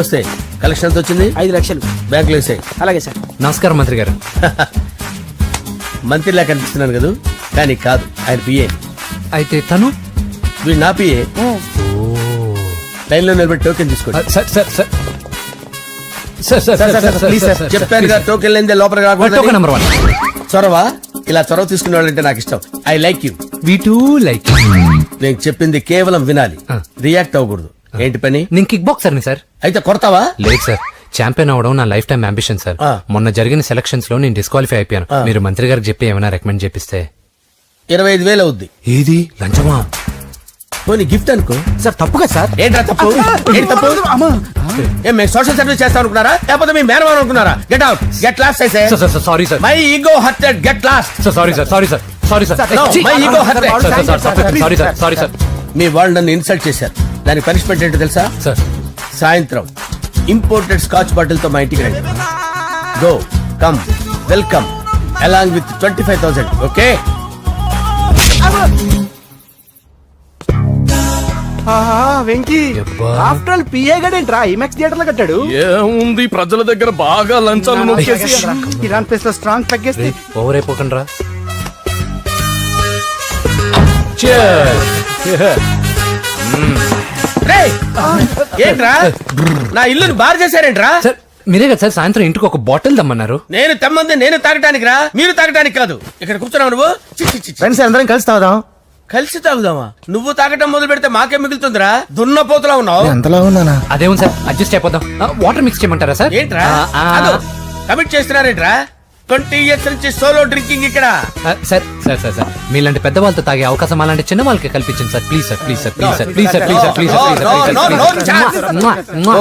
నమస్తే. కలెక్షన్ ఎంత వచ్చింది? 5 లక్షలు. బ్యాంకులో వేసాయి. అలాగే సార్. నమస్కారం మంత్రి గారు. మంత్రిలా కనిపిస్తున్నాను కదా, కానీ కాదు, ఆయన పిఏ. అయితే తను వీడు నా పిఏ. లైన్ లో నిలబెట్టి టోకెన్ తీసుకోండి. చెప్పాను కదా, టోకెన్ లేదే లోపలికి రాకూడదు. నెంబర్ 1 చొరవ. ఇలా చొరవ తీసుకునే వాళ్ళంటే నాకు ఇష్టం. I like you. We two like. నేను చెప్పింది కేవలం వినాలి, రియాక్ట్ అవ్వకూడదు. ఏంటి పని? నేను కిక్ బాక్సర్ ని సార్. అయితే కొడతావా? లేదు సార్, ఛాంపియన్ అవడం నా లైఫ్ టైం అంబిషన్ సార్. మొన్న జరిగిన సెలక్షన్స్ లో నేను డిస్క్వాలిఫై అయిపోయాను. మీరు మంత్రి గారికి చెప్పి ఏమైనా రికమెండ్ చేపిస్తే. 25,000 అవుద్ది. ఏది లంచమా? పోనీ గిఫ్ట్ అనుకో. సార్ తప్పుగా సార్. ఏంట్రా తప్పు? ఏంటి తప్పు? ఏం మేము సోషల్ సర్వీస్ చేస్తాం అనుకున్నారా, లేకపోతే మీ మేనమాన్ అనుకున్నారా? Get out, get lost. అయితే sorry sir, my ego hurted, get lost. Sorry sir, sorry sir, sorry sir, my ego hurted. Sorry sir, sorry sir. మీ వాళ్ళు నన్ను ఇన్సల్ట్ చేశారు. దానికి పనిష్మెంట్ ఏంటో తెలుసా? సార్ సాయంత్రం ఇంపోర్టెడ్ స్కాచ్ బాటిల్ తో మా ఇంటికి రండి. Go, come, welcome along with 25,000. Okay? Venky after all PA గడేంట్రా ఇమెక్స్ థియేటర్ లో కట్టాడు. ఏముంది, ప్రజల దగ్గర బాగా లంచాలు నొక్కేసి ఇరాన్ ప్లేస్ లో స్ట్రాంగ్ తగ్గేస్తే ఓవర్ అయిపోకండి రా. ఏంట్రా నా ఇల్లుని బార్ చేశారేంట్రా? సార్ మీరే కదా సార్ సాయంత్రం ఇంటికి ఒక బాటిల్ దమ్మన్నారు. నేను తెమ్మంది నేను తాగటానికి రా, మీరు తాగటానికి కాదు. ఇక్కడ కూర్చున్నావు నువ్వు. ఫ్రెండ్స్ అందరం కలిసి తాగుదాం. కలిసి తాగుదామా? నువ్వు తాగటం మొదలు పెడితే మాకే మిగులుతుందిరా. దున్నపోతులా ఉన్నావు. ఎంతలా ఉన్నానా? అదేం సార్, అడ్జస్ట్ అయిపోదాం. వాటర్ మిక్స్ చేయమంటారా సార్? ఏంట్రా కమిట్ చేస్తున్నారేంట్రా? 20 years నుంచి సోలో డ్రింకింగ్ ఇక్కడ. సార్ సార్ సార్ సార్ మీలాంటి పెద్ద వాళ్ళతో తాగే అవకాశం అలాంటి చిన్న వాళ్ళకి కల్పించండి sir. Please sir, please sir, please sir, please sir, please sir, please sir.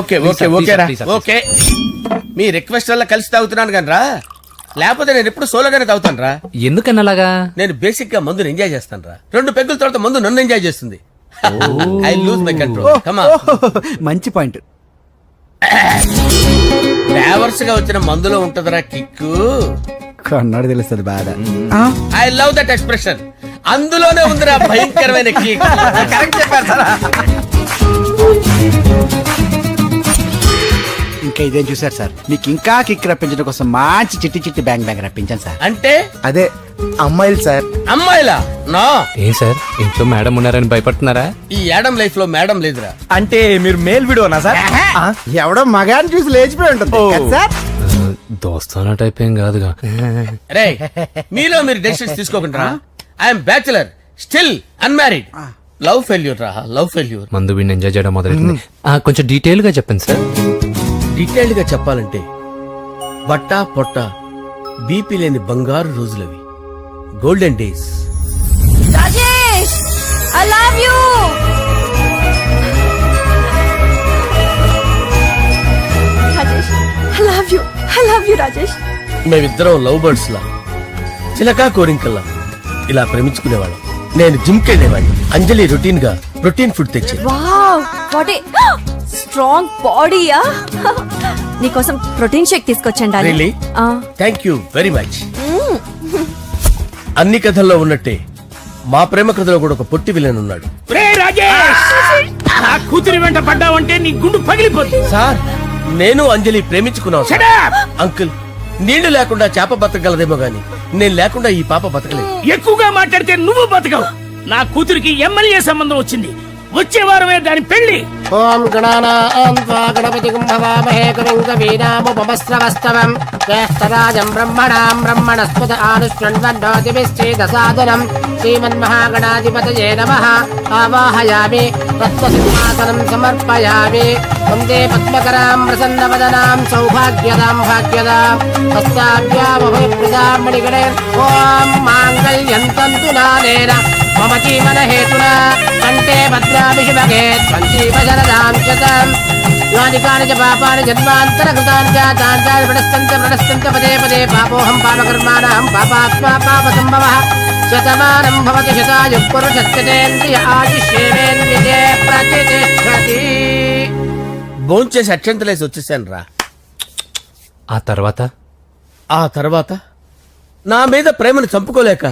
Okay okay okay రా, ఓకే. మీ రిక్వెస్ట్ వల్ల కలిసి తాగుతున్నాను కానీ రా, లేకపోతే నేను ఎప్పుడు సోలోగానే తాగుతాను రా. ఎందుకన్నా అలాగా? నేను బేసిక్ గా మందుని ఎంజాయ్ చేస్తాను రా. 2 పెగ్గుల తర్వాత మందు నన్ను ఎంజాయ్ చేస్తుంది. I lose my control. Come on. మంచి పాయింట్. ఫ్లేవర్స్ గా వచ్చిన మందులో ఉంటదిరా కిక్కు. కన్నాడు తెలుస్తుంది బాధ. I love that expression. అందులోనే ఉందిరా భయంకరమైన కిక్. కరెక్ట్ చెప్పారు సార్. ఇంకా ఇదేం చూసారు సార్, మీకు ఇంకా కిక్ రప్పించడం కోసం మంచి చిట్టి చిట్టి బ్యాంగ్ బ్యాంగ్ రప్పించాను సార్. అంటే అదే అమ్మాయిలు సార్. అమ్మాయిలా? నా ఏం సార్ ఇంట్లో మేడం ఉన్నారని భయపడుతున్నారా? ఈ యాడమ్ లైఫ్ లో మేడం లేదురా. అంటే మీరు మేల్ వీడియోనా సార్? ఎవడో మగాన్ని చూసి లేచిపోయి ఉంటుంది కదా సార్. దోస్తానా టైప్ ఏం కాదుగా. రే మీలో మీరు డెసిషన్స్ తీసుకోకుండా. I'm bachelor, still unmarried. Love failure రా, లవ్ ఫెయిల్యూర్. మందు వీడిని ఎంజాయ్ చేయడం మొదలైంది. కొంచెం డీటెయిల్ గా చెప్పండి సార్. డీటెయిల్డ్ గా చెప్పాలంటే బట్టా పొట్ట బీపీ లేని బంగారు రోజులవి, golden days. Rajesh, I love you. Rajesh, I love you. I love you, Rajesh. మేమిద్దరం లవ్ బర్డ్స్ లా, చిలకా కోరింకల్లా ఇలా ప్రేమించుకునేవాళ్ళం. నేను జిమ్ కెళ్ళేవాడిని. అంజలి రొటీన్ గా ప్రోటీన్ ఫుడ్ తెచ్చేది. వావ్, వాట్ ఏ స్ట్రాంగ్ బాడీయా. నీకోసం ప్రోటీన్ షేక్ తీసుకొచ్చండి. Really? Thank you very much. అన్ని కథల్లో ఉన్నట్టే మా ప్రేమ కథలో కూడా ఒక పొట్టి విలన్ ఉన్నాడు. కూతురి వెంట పడ్డావంటే నీ గుండు పగిలిపోతుంది. సార్ నేను అంజలి ప్రేమించుకున్నాను. అంకుల్, నీళ్లు లేకుండా చేప బతకగలదేమో గాని నేను లేకుండా ఈ పాప బతకలేదు. ఎక్కువగా మాట్లాడితే నువ్వు బతకవు. నా కూతురికి ఎమ్మెల్యే సంబంధం వచ్చింది. వచ్చే వారమే దాని పెళ్లి. ఓం గణానాం త్వా గణపతిం భవామహే కవిం కవీనాముపమస్రవస్తవం జ్యేష్ఠరాజం బ్రహ్మణాం బ్రహ్మణస్పత ఆనుష్ణ్వన్నోతిభిశ్చేదసాదనం శ్రీమన్మహాగణాధిపతయే నమః. ఆవాహయామి తత్వసింహాసనం సమర్పయామి. వందే పద్మకరాం ప్రసన్నవదనాం సౌభాగ్యదాం భాగ్యదాం హస్తాభ్యామభయప్రదాం మణిగణే. ఓం మాంగళ్యం తంతునానేన మమ జీవన హేతునా కంటే భద్రాభిషుభగే సంజీవ శరదాం శతం. యానికాని చ పాపాని జన్మాంతరకృతాని చాతాని ప్రణశ్యంత పదే పదే పాపోహం పాపకర్మాణం పాపాత్మా పాపసంభవః. శతమానం భవతి శతాయుః పురుషస్యేంద్రియ ఆయుష్యేంద్రియే ప్రతిష్టతి. భోంచేసి అక్షంతలేసి వచ్చేసాను రా. ఆ తర్వాత నా మీద ప్రేమను చంపుకోలేక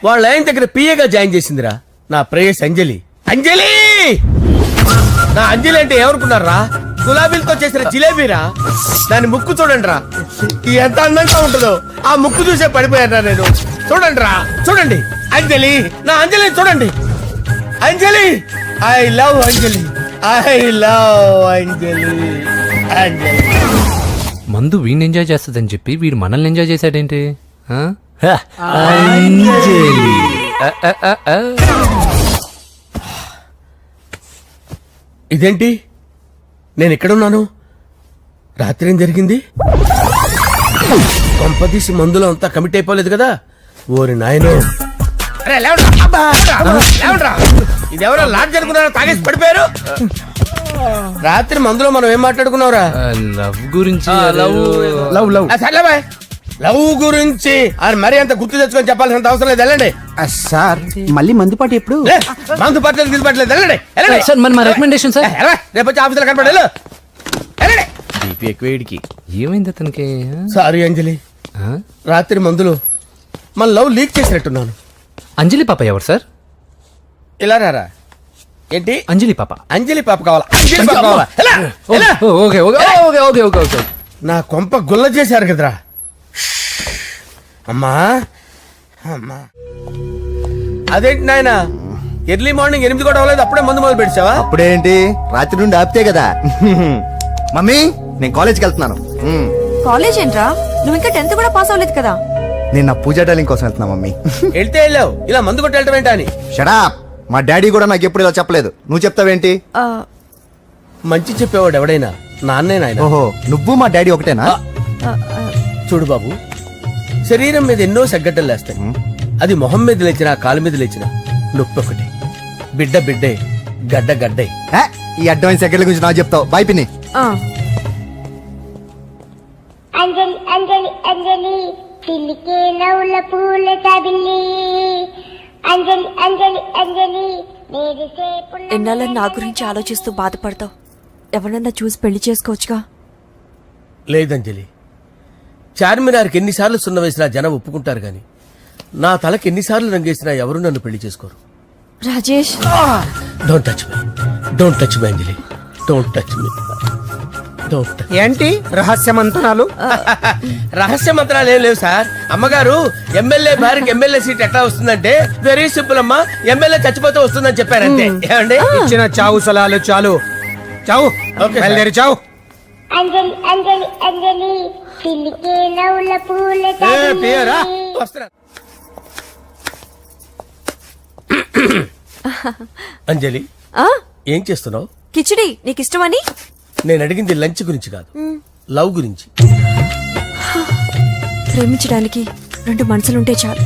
వాళ్ళ ఆయన దగ్గర పిఏగా జాయిన్ చేసిందిరా నా ప్రేయస్ అంజలి. అంజలి! నా అంజలి అంటే ఎవరుకున్నారా? గులాబీలతో చేసిన జిలేబీరా. దాని ముక్కు చూడండి రా, ఎంత అందంగా ఉంటుందో. ఆ ముక్కు చూసే పడిపోయారా నేను. చూడండి రా, చూడండి. అంజలి, నా అంజలి చూడండి. Anjali, I love Anjali, I love Anjali. Anjali మందు వీడిని ఎంజాయ్ చేస్తుందని చెప్పి వీడు మనల్ని ఎంజాయ్ చేశాడేంటి? ఆ? ఇదేంటి, నేను ఎక్కడున్నాను? రాత్రి ఏం జరిగింది? కొంపదీసి మందులో అంతా కమిట్ అయిపోలేదు కదా? ఓరి నాయనో. అరే లేవండ్రా. అబ్బా, లేవండ్రా. ఇదెవరో లాడ్జ్ అనుకున్నారో తాగేసి పడిపోయారు. రాత్రి మందులో మనం ఏం మాట్లాడుకున్నావురా? లవ్ గురించి లవ్ లవ్ సర్లే బాయ్, లవ్ గురించి అది మరీ అంత గుర్తు తెచ్చుకొని చెప్పాల్సినంత అవసరం లేదు. వెళ్ళండి. సార్ మళ్ళీ మందుపాటి ఎప్పుడు? లే, మందు పట్టలేదు తీసుకోవట్లేదు. వెళ్ళండి, వెళ్ళండి. సార్ మరి మా రికమెండేషన్ సార్. రేపు వచ్చి ఆఫీసులో కనపడి వెళ్ళు. వెళ్ళండి. బీపీ ఎక్కువ వీడికి. ఏమైంది అతనికి? సారీ అంజలి, ఆ? రాత్రి మందులో మన లవ్ లీక్ చేసినట్టున్నాను. అంజలి పాప ఎవరు సార్? ఇలా రారా. ఏంటి? అంజలి పాప. అంజలి పాప కావాలా? అంజలి పాప కావాలా? ఎలా? ఎలా? Okay okay okay okay okay okay. నా కొంప గుల్ల చేశారు కదరా. అమ్మా అమ్మా, అదేంటి నాయన, ఎర్లీ మార్నింగ్ 8 కూడా అవ్వలేదు, అప్పుడే మందు మొదలు పెట్టావా? అప్పుడేంటి, రాత్రి నుండి ఆపితే కదా. మమ్మీ, నేను కాలేజ్కి వెళ్తున్నాను. కాలేజ్ ఏంట్రా, నువ్వు ఇంకా 10th కూడా పాస్ అవ్వలేదు కదా. నేను నా పూజా డాలింగ్ కోసం వెళ్తున్నా మమ్మీ. వెళ్తే వెళ్ళావు, ఇలా మందు కొట్టి వెళ్ళటం ఏంటా అని. షడా, మా డాడీ కూడా నాకు ఎప్పుడు ఇలా చెప్పలేదు. నువ్వు చెప్తావేంటి? ఆ, మంచి చెప్పేవాడు ఎవడైనా నాన్నే నాయన. ఓహో, నువ్వు మా డాడీ ఒకటేనా? ఆ, ఆ, చూడు బాబు, శరీరం మీద ఎన్నో సగ్గడ్డలు లేస్తాయి. అది మొహం మీద లేచినా కాలు మీద లేచినా నొప్పి ఒకటి. బిడ్డ బిడ్డే, గడ్డ గడ్డే. ఏ, ఈ అడ్వాన్స్ సెకండ్ల గురించి నాకు చెప్తావు. బాయ్ పిన్ని. ఆ. అంజలి అంజలి అంజలి చిలికే నవ్వుల పూల తబిల్లి అంజలి అంజలి అంజలి నేరిసే పుల్ల ఎన్నాళ్ళ నా గురించి ఆలోచిస్తూ బాధపడతావు. ఎవరన్నా చూసి పెళ్లి చేసుకోవచ్చుగా. లేదంజలి, చార్మినార్కి ఎన్నిసార్లు సున్న వేసినా జనం ఒప్పుకుంటారు గాని నా తలకి ఎన్నిసార్లు రంగేసినా ఎవరు నన్ను పెళ్లి చేసుకోరు. Rajesh, don't touch me, don't touch me Anjali, don't touch me, don't touch. ఏంటి రహస్య మంతనాలు? రహస్య మంత్రాలు ఏం లేవు సార్. అమ్మగారు ఎమ్మెల్యే భార్యకి ఎమ్మెల్యే సీట్ ఎట్లా వస్తుందంటే వెరీ సింపుల్ అమ్మా, ఎమ్మెల్యే చచ్చిపోతే వస్తుందని చెప్పారంతే. ఏమండి? ఇచ్చిన చావు సలాలు చాలు. చావు, ఓకే సార్. బయలుదేరి చావు. అంజలి అంజలి అంజలి చిలికే నవ్వుల పూల పేరా? తబిల్లి వస్తున్నా. అంజలి, ఆ, ఏం చేస్తున్నావు? కిచిడి నీకు ఇష్టమని. నేను అడిగింది లంచ్ గురించి కాదు, లవ్ గురించి. ప్రేమించడానికి 2 మనసులుంటే చాలు,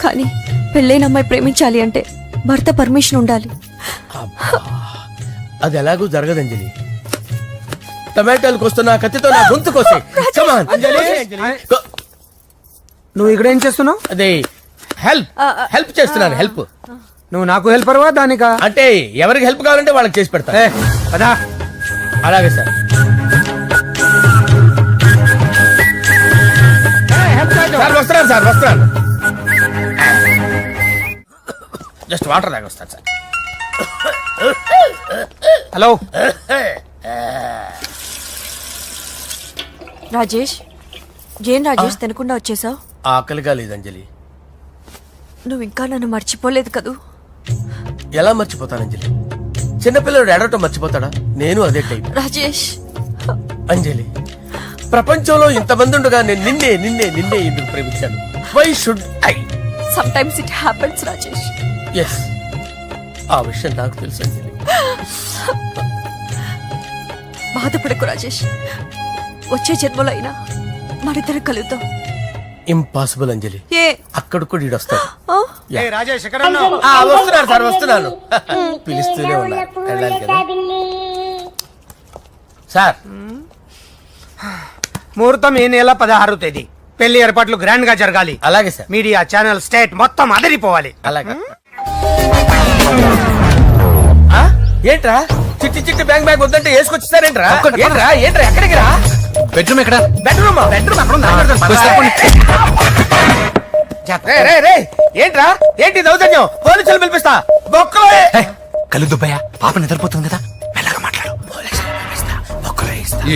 కానీ పెళ్ళైన అమ్మాయి ప్రేమించాలి అంటే భర్త పర్మిషన్ ఉండాలి. అది ఎలాగూ జరగదు అంజలి. టమాటాలు కోస్తున్నా కత్తితో నా గొంతు కోసే. Come on, Anjali. Go- నువ్వు ఇక్కడ ఏం చేస్తున్నావు? అదే హెల్ప్ హెల్ప్ చేస్తున్నాను. హెల్ప్ నువ్వు నాకు హెల్పర్వా దానికా? అంటే ఎవరికి హెల్ప్ కావాలంటే వాళ్ళకి చేసి పెడతా. ఏ, పదా. అలాగే సార్. సార్ వస్తున్నాను, సార్ వస్తున్నాను. జస్ట్ వాటర్ తాగి వస్తాను సార్. హలో, రాజేష్, ఏం రాజేష్ తినకుండా వచ్చేసావు? ఆకలిగా లేదు అంజలి. నువ్వు ఇంకా నన్ను మర్చిపోలేదు కదూ. ఎలా మర్చిపోతాను అంజలి? చిన్నపిల్లడు ఏడవటం మర్చిపోతాడా? నేను అదే టైప్. రాజేష్, అంజలి, ప్రపంచంలో ఇంతమంది ఉండగా నేను నిన్నే నిన్నే నిన్నే ఎందుకు ప్రేమించాను? Why should I? Sometimes it happens Rajesh. Yes, ఆ విషయం నాకు తెలుసు అంజలి. బాధపడకు రాజేష్, వచ్చే జన్మలో అయినా మరిద్దరు కలుద్దాం. ఇంపాసిబుల్ అంజలి. ఏ అక్కడ కూడా ఈడు వస్తాడు. ఆ? ఏ రాజేష్ ఎక్కడ ఉన్నావు? వస్తున్నాను సార్, వస్తున్నాను. చిలికే పిలుస్తూనే నవ్వుల ఉన్నా, పూల వెళ్ళాలి కదా తబిల్లి సార్. ముహూర్తం ఈ నెల 16వ తేదీ. పెళ్లి ఏర్పాట్లు గ్రాండ్ గా జరగాలి. అలాగే సార్, మీడియా ఛానల్ స్టేట్ మొత్తం అదిరిపోవాలి. అలాగే. ఆ? ఏంట్రా చిట్టి చిట్టి బ్యాంక్ బ్యాగ్ వద్దంటే వేసుకొచ్చేసారేంట్రా? ఏంట్రా ఏంట్రా ఎక్కడికి రా? బెడ్రూమ్ ఎక్కడ? బెడ్రూమ్ బెడ్రూమ్ అక్కడ ఉంది, అక్కడ ఉంది. రే, రే, రే, ఏంట్రా ఏంటి దౌర్జన్యం? పోలీసులు పిలిపిస్తా. బొక్కలో కళ్ళు దుబ్బయ్యా, పాప నిద్రపోతుంది కదా, మెల్లగా మాట్లాడు.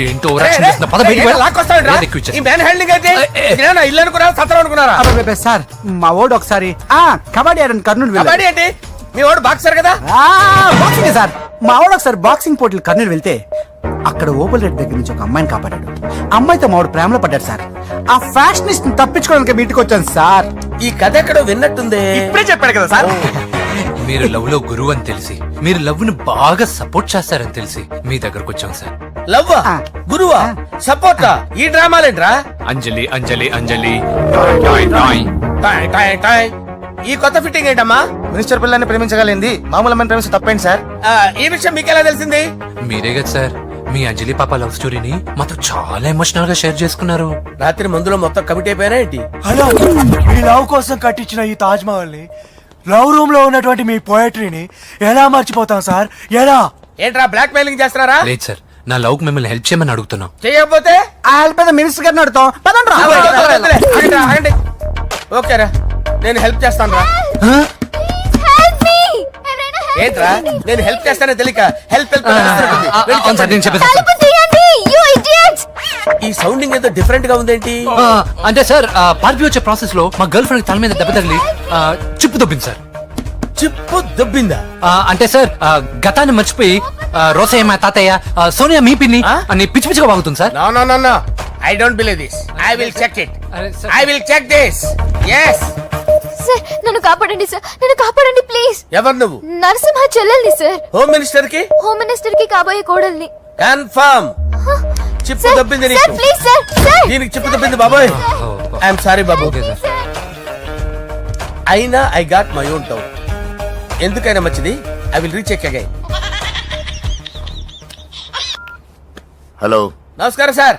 ఏంటో ఓవరాక్షన్ చేస్తున్నా. పద బయటికి వెళ్ళు. ఏది ఎక్కువ ఈ ఇచ్చేస్తా. మ్యాన్ హ్యాండింగ్ అయితే ఇదేనా ఇల్లు అనుకున్నారా సత్రం అనుకున్నారా? అబ్బబ్బబ్బే, సార్ మా ఓడు ఒకసారి కబడ్డీ ఆడని కర్నూలు వెళ్ళాడు. కబడ్డీ ఏంటి మీ వాడు బాక్సర్ కదా? Boxing sir. మా వాడు ఒకసారి బాక్సింగ్ పోటీలు కర్నూలు వెళ్తే అక్కడ ఓబుల్ రెడ్డి దగ్గర నుంచి ఒక అమ్మాయిని కాపాడాడు. అమ్మాయితో మా వాడు ప్రేమలో పడ్డాడు సార్. ఆ ఫ్యాషనిస్ట్ తప్పించుకోవడానికి మీటికి వచ్చాను సార్. ఈ కథ ఎక్కడో విన్నట్టుంది. ఇప్పుడే చెప్పాడు కదా సార్. మీరు లవ్ లో గురువు అని తెలిసి, మీరు లవ్ ను బాగా సపోర్ట్ చేస్తారని తెలిసి మీ దగ్గరకు వచ్చాం సార్. లవ్వా గురువా సపోర్టా ఈ డ్రామాలేంట్రా? అంజలి అంజలి అంజలి. టాయ్ టాయ్ టాయ్. ఈ కొత్త ఫిట్టింగ్ ఏంటమ్మా? మినిస్టర్ పిల్లని ప్రేమించగలిగింది మామూలు అమ్మని ప్రేమించి తప్పేంటి సార్? ఈ విషయం మీకెలా తెలిసింది? మీరే కదా సార్ మీ అంజలి పాప లవ్ స్టోరీని మాతో చాలా ఎమోషనల్ గా షేర్ చేసుకున్నారు. రాత్రి మందులో మొత్తం కమిటీ అయిపోయారా ఏంటి? హలో, మీ లవ్ కోసం కట్టించిన ఈ తాజ్ మహల్ ని, లవ్ రూమ్ లో ఉన్నటువంటి మీ పోయట్రీని ఎలా మర్చిపోతాం సార్? ఎలా? ఏంట్రా బ్లాక్ మెయిలింగ్ చేస్తున్నారా? లేదు సార్, నా లవ్ కు మిమ్మల్ని హెల్ప్ చేయమని అడుగుతున్నాం. చేయకపోతే ఆ హెల్ప్ అయితే మినిస్టర్ గారిని అడుగుతాం. పదండి రా. ఆగండి, ఆగండి. ఓకేరా నేను హెల్ప్ చేస్తాను రా. ఏంట్రా నేను హెల్ప్ చేస్తానే తెలియక హెల్ప్ హెల్ప్ అవును సార్, నేను చెప్పేసి ఈ సౌండింగ్ ఏదో డిఫరెంట్ గా ఉందేంటి? అంటే సార్ పార్టీ వచ్చే ప్రాసెస్ లో మా గర్ల్ ఫ్రెండ్ తల మీద దెబ్బ తగిలి చిప్పు దొబ్బింది సార్. చిప్పు దొబ్బిందా? అంటే సార్ గతాన్ని మర్చిపోయి రోసయ్య మా తాతయ్య, సోనియా మీ పిన్ని అని పిచ్చి పిచ్చిగా వాగుతుంది sir. No no no no I don't believe this. I will check it. I will check this. yes sir నన్ను కాపాడండి సార్, నన్ను కాపాడండి ప్లీజ్. ఎవరు నువ్వు? నరసింహ చెల్లెల్ని సార్, హోమ్ మినిస్టర్ కి హోమ్ మినిస్టర్ కి కాబోయే కోడల్ని. కన్ఫర్మ్ చిప్పు దొబ్బింది సార్ నీకు. ప్లీజ్ సార్, సార్ దీనికి చిప్పు దొబ్బింది బాబోయ్. ఐఎమ్ సారీ బాబు. Okay sir. అయినా I got my own doubt. ఎందుకైనా మంచిది I will recheck again. Hello, నమస్కారం సార్,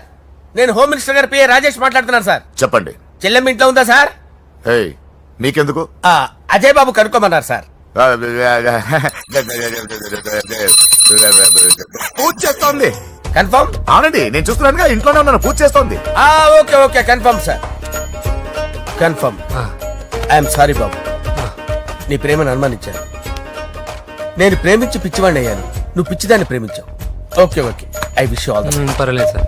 నేను హోమ్ మినిస్టర్ గారి పిఏ రాజేష్ మాట్లాడుతున్నాను సార్. చెప్పండి. చెల్లెమ్మ ఇంట్లో ఉందా సార్? హే, మీకెందుకు? అజయ్ బాబు కనుక్కోమన్నారు సార్. పూజ చేస్తోంది. కన్ఫర్మ్? అవునండి, నేను చూస్తున్నానుగా, ఇంట్లోనే ఉన్నాను, పూజ చేస్తోంది. Okay okay confirm sir, confirm. I'm sorry బాబు, నీ ప్రేమను అనుమానించాను. నేను ప్రేమించి పిచ్చివాడిని అయ్యాను, నువ్వు పిచ్చిదాన్ని ప్రేమించావు. Okay okay, I wish you all the best. పర్వాలేదు సార్.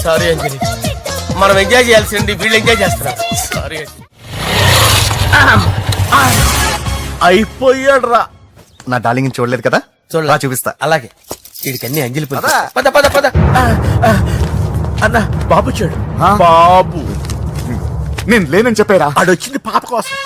సారీ అంజలి, మనం ఎంజాయ్ చేయాల్సింది వీళ్ళు ఎంజాయ్ చేస్తున్నారు. సారీ అంజలి. అయిపోయాడు రా. నా డార్లింగ్ చూడలేదు కదా, చూడలా చూపిస్తా. అలాగే వీడికి అన్ని అంజలి పద పద పద పద. అన్న బాబు చూడు. బాబు, నేను లేనని చెప్పారా? ఆడొచ్చింది పాప కోసం.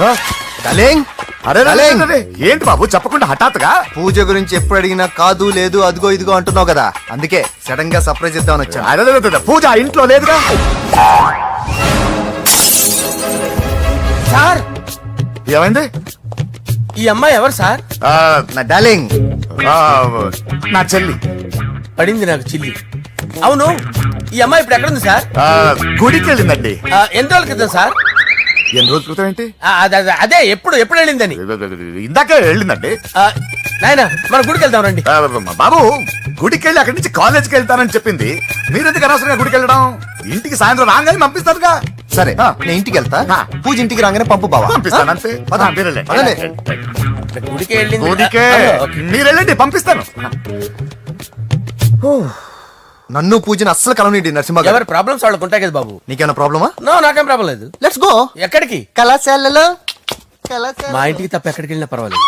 డార్లింగ్, అరే డార్లింగ్. ఏంటి బాబు చెప్పకుండా హఠాత్తుగా? పూజ గురించి ఎప్పుడు అడిగినా కాదు లేదు అదిగో ఇదిగో అంటున్నావు కదా, అందుకే సడన్ గా సర్ప్రైజ్ ఇద్దామని వచ్చాను. అరే, పూజ ఆ ఇంట్లో లేదుగా. సార్ ఏమైంది? ఈ అమ్మాయి ఎవరు సార్? నా డార్లింగ్, నా చెల్లి. పడింది నాకు చిల్లి. అవును, ఈ అమ్మాయి ఇప్పుడు ఎక్కడుంది సార్? గుడికి వెళ్ళిందండి. ఎన్ని రోజుల క్రితం సార్? ఎన్ని రోజుల క్రితం ఏంటి? అదే ఎప్పుడు ఎప్పుడు వెళ్ళిందని. ఇందాకే వెళ్ళిందండి. నాయన మన గుడికి వెళ్దాం రండి. బాబు, గుడికి వెళ్ళి అక్కడి నుంచి కాలేజ్కి వెళ్తానని చెప్పింది. మీరెందుకు అనవసరంగా గుడికి వెళ్ళడం? ఇంటికి సాయంత్రం రాగానే పంపిస్తారుగా. సరే నేను ఇంటికి వెళ్తా, పూజ ఇంటికి రాగానే పంపు బావా. పంపిస్తాను అంతే. పద. మీరు వెళ్ళండి. పదండి. గుడికి వెళ్ళింది. గుడికే ఓకే. మీరు వెళ్ళండి, పంపిస్తాను. నన్ను పూజను అస్సలు కలవనీయండి నరసింహ గారు. ఎవరి ప్రాబ్లమ్స్ వాళ్ళకు ఉంటాయి కదా బాబు. నీకేమైనా ప్రాబ్లమా? నో, నాకేం ప్రాబ్లం లేదు. Let's go. ఎక్కడికి? కళాశాలలో మా ఇంటికి తప్ప ఎక్కడికి వెళ్ళినా పర్వాలేదు.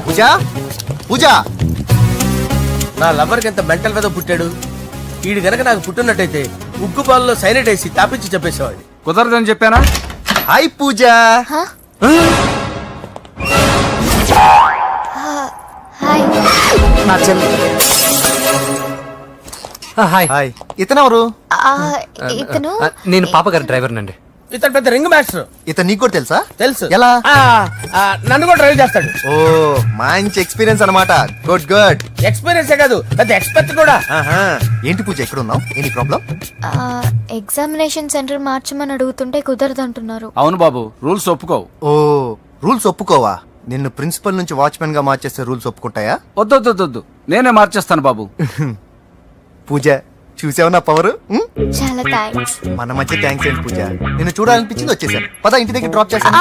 పూజ, పూజ. నా లవర్కి ఎంత మెంటల్ మీద పుట్టాడు. వీడు గనక నాకు పుట్టినట్టయితే ఉగ్గు పాలలో సైనట్ వేసి తాపించి చెప్పేసేవాడిని. కుదరదని చెప్పానా? హాయ్ పూజ. హాయ్. నా చెల్లి. హాయ్. హాయ్. ఇతనెవరు? ఇతను నేను పాప గారి డ్రైవర్ నండి. ఇతను పెద్ద రింగ్ మాస్టర్. ఇతను నీకు కూడా తెలుసా? తెలుసు. ఎలా? నన్ను కూడా డ్రైవ్ చేస్తాడు. ఓ మంచి ఎక్స్పీరియన్స్ అన్నమాట. Good good. ఎక్స్పీరియన్సే కాదు, పెద్ద ఎక్స్పర్ట్ కూడా. ఏంటి పూజ ఎక్కడ ఉన్నావు? Any problem? ఎగ్జామినేషన్ సెంటర్ మార్చమని అడుగుతుంటే కుదరదంటున్నారు. అవును బాబు, రూల్స్ ఒప్పుకోవు. ఓ రూల్స్ ఒప్పుకోవా? నిన్ను ప్రిన్సిపల్ నుంచి వాచ్మెన్ గా మార్చేస్తే రూల్స్ ఒప్పుకుంటాయా? వద్దు, నేనే మార్చేస్తాను బాబు. పూజ చూసావు నా పవర్? చాలా థ్యాంక్స్. మన మధ్య థ్యాంక్స్ ఏంటి పూజ, నిన్ను చూడాలనిపించింది వచ్చేసాను. పద ఇంటి దగ్గర డ్రాప్ చేస్తాను.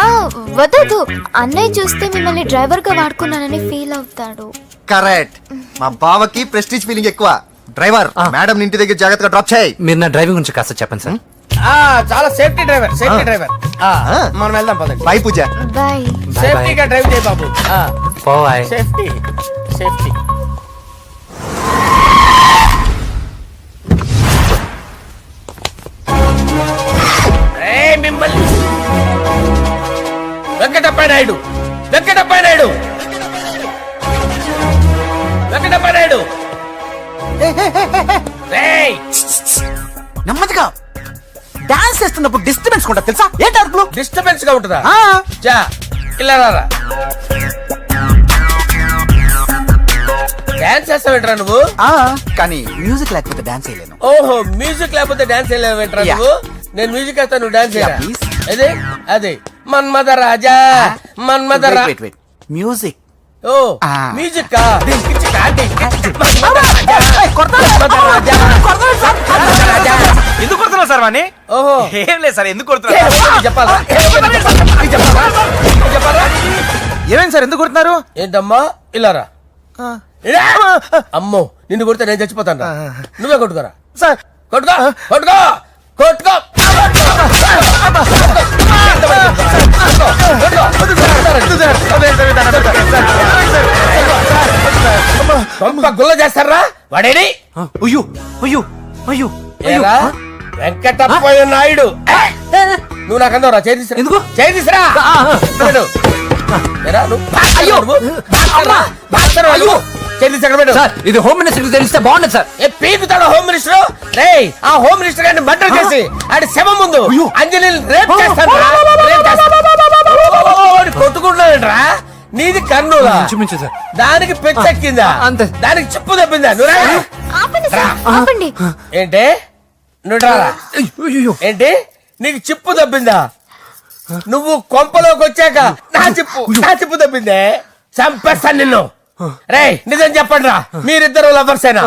వద్దు, అన్నయ్య చూస్తే మిమ్మల్ని డ్రైవర్ గా వాడుకున్నానని ఫీల్ అవుతాడు. కరెక్ట్. మా బావకి ప్రెస్టీజ్ ఫీలింగ్ ఎక్కువ. డ్రైవర్ మేడం ఇంటి దగ్గర జాగ్రత్తగా డ్రాప్ చేయి. మీరు నా డ్రైవింగ్ గురించి కాస్త చెప్పండి సార్. చాలా సేఫ్టీ డ్రైవర్. మనం వెళ్దాం పదండి. బాయ్ పూజ. బాయ్. సేఫ్టీగా డ్రైవ్ చేయి బాబు. బాయ్. Safety safety. మిమ్మల్ని వెంకటప్ప నాయుడు రేయ్, నెమ్మదిగా డాన్స్ చేస్తున్నప్పుడు డిస్టర్బెన్స్ కూడా తెలుసా? ఏంటి అరుపులు? డిస్టర్బెన్స్ గా ఉంటుందా? చా ఇలా రారా. డాన్స్ చేస్తావేంట్రా నువ్వు? కానీ మ్యూజిక్ లేకపోతే డాన్స్ చేయలేను. ఓహో, మ్యూజిక్ లేకపోతే డాన్స్ చేయలేవేంట్రా నువ్వు? నేను మ్యూజిక్ వేస్తా, నువ్వు డాన్స్ చేయరా? please. అదే మన్మథ రాజా మన్మథ రా. Wait. మ్యూజిక్. ఓ మ్యూజిక్ కా? ఎందుకు కొడుతున్నావు సార్ వాణ్ణి? ఓహో ఏం లేదు సార్, ఎందుకు కొడుతున్నారు? చెప్పాలా? ఏమైంది సార్, ఎందుకు కొడుతున్నారు? ఏంటమ్మా ఇలా రా. అమ్మో, నిన్ను కొడితే నేను చచ్చిపోతాను రా. నువ్వే కొట్టుకోరా సార్. కొట్టుకో. గుల్ల చేస్తారా వాడేడి? ఏరా వెంకటప్పయ్య నాయుడు, నువ్వు నాకు అందరా చేతిరా. ఎందుకు చేతిరా? ఇది హోమ్ మినిస్టర్ తెలిస్తే బాగుండదు సార్. పీకుతాడు హోమ్ మినిస్టర్. రే ఆ హోమ్ మినిస్టర్ గారిని మర్డర్ చేసి ఆడి శవం ముందు అంజలి రేప్ చేస్తాను. కొట్టుకుంటున్నాడంట్రా. నీది కర్నూలా? సార్. దానికి పెచ్చెక్కిందా? అంతే. దానికి చెప్పు తప్పిందా? ఆపండి. ఏంటి నువ్వు రారా? ఏంటి నీకు చిప్పు తప్పిందా? నువ్వు కొంపలోకి వచ్చాక నా చిప్పు తప్పిందే. చంపేస్తాను నిన్ను. రే నిజం చెప్పండి రా, మీరిద్దరు లవర్సేనా?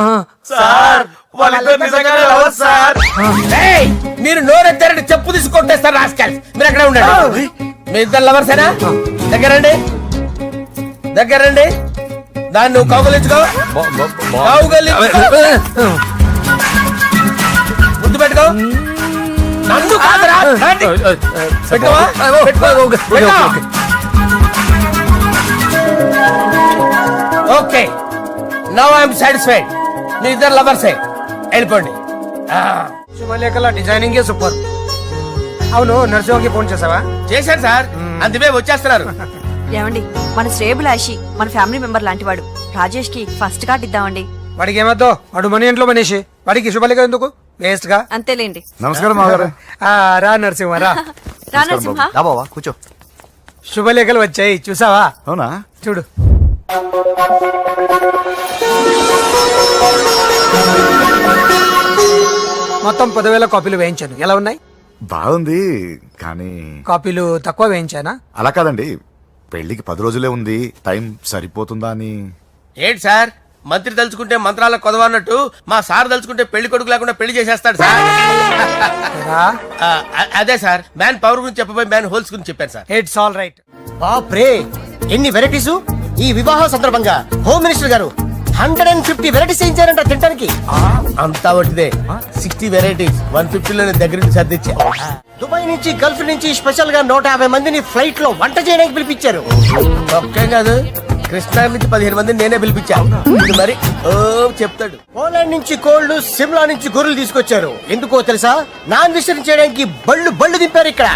మీరు నోరెత్తారంటే చెప్పు తీసి కొట్టేస్తారు రాస్కల్స్. మీరు ఎక్కడ ఉండండి. మీ ఇద్దరు లవర్సేనా? దగ్గరండి. దాన్ని నువ్వు కౌగలించుకో. ముద్దు పెట్టుకో. నన్ను కాదురా. పెట్టుకోవా? Okay, now I'm satisfied. మీ ఇద్దరు లవర్సే, వెళ్ళిపోండి. శుభలేఖల డిజైనింగ్ సూపర్. అవును, నర్సింహకి ఫోన్ చేసావా? చేశాను సార్, అందుకే వచ్చేస్తున్నారు. ఏమండి, మన శ్రేయబులాషి మన ఫ్యామిలీ మెంబర్ లాంటి వాడు. రాజేష్ కి ఫస్ట్ కార్డ్ ఇద్దామండి. వాడికి ఏమద్దో, వాడు మన ఇంట్లో మనిషి. వాడికి శుభలేఖ ఎందుకు? వేస్ట్ గా. అంతేలేండి. నమస్కారం మామగారు. రా నరసింహ రా. రా నరసింహ. బావా కూర్చో. శుభలేఖలు వచ్చాయి, చూసావా? అవునా? చూడు. మొత్తం 10,000 కాపీలు వేయించాను. ఎలా ఉన్నాయి? బాగుంది, కానీ కాపీలు తక్కువ వేయించానా? అలా కాదండి, పెళ్లికి 10 రోజులే ఉంది, టైం సరిపోతుందా అని. ఏంటి సార్, మంత్రి తలుచుకుంటే మంత్రాలకు కొదవన్నట్టు మా సార్ తలుచుకుంటే పెళ్లి కొడుకు లేకుండా పెళ్లి చేసేస్తాడు సార్. అదే సార్, మ్యాన్ పవర్ గురించి చెప్పబోయి మ్యాన్ హోల్స్ గురించి చెప్పాను సార్. It's all right. బాప్రే, ఎన్ని వెరైటీస్! ఈ వివాహ సందర్భంగా హోమ్ మినిస్టర్ గారు 150 వెరైటీస్ చేయించారంట తినడానికి. అంతా ఒకటిదే. 60 వెరైటీస్ 150లోనే దగ్గర నుంచి సర్దిచ్చా. దుబాయ్ నుంచి గల్ఫ్ నుంచి స్పెషల్ గా 150 మందిని ఫ్లైట్ లో వంట చేయడానికి పిలిపించారు. ఒక్కే కాదు, కృష్ణా నుంచి 15 మందిని నేనే పిలిపించా. మరి ఓ చెప్తాడు. పోలాండ్ నుంచి కోళ్లు, సిమ్లా నుంచి గొర్రెలు తీసుకొచ్చారు. ఎందుకో తెలుసా? నాన్ వెజిటేరియన్ చేయడానికి బళ్ళు దింపారు ఇక్కడ.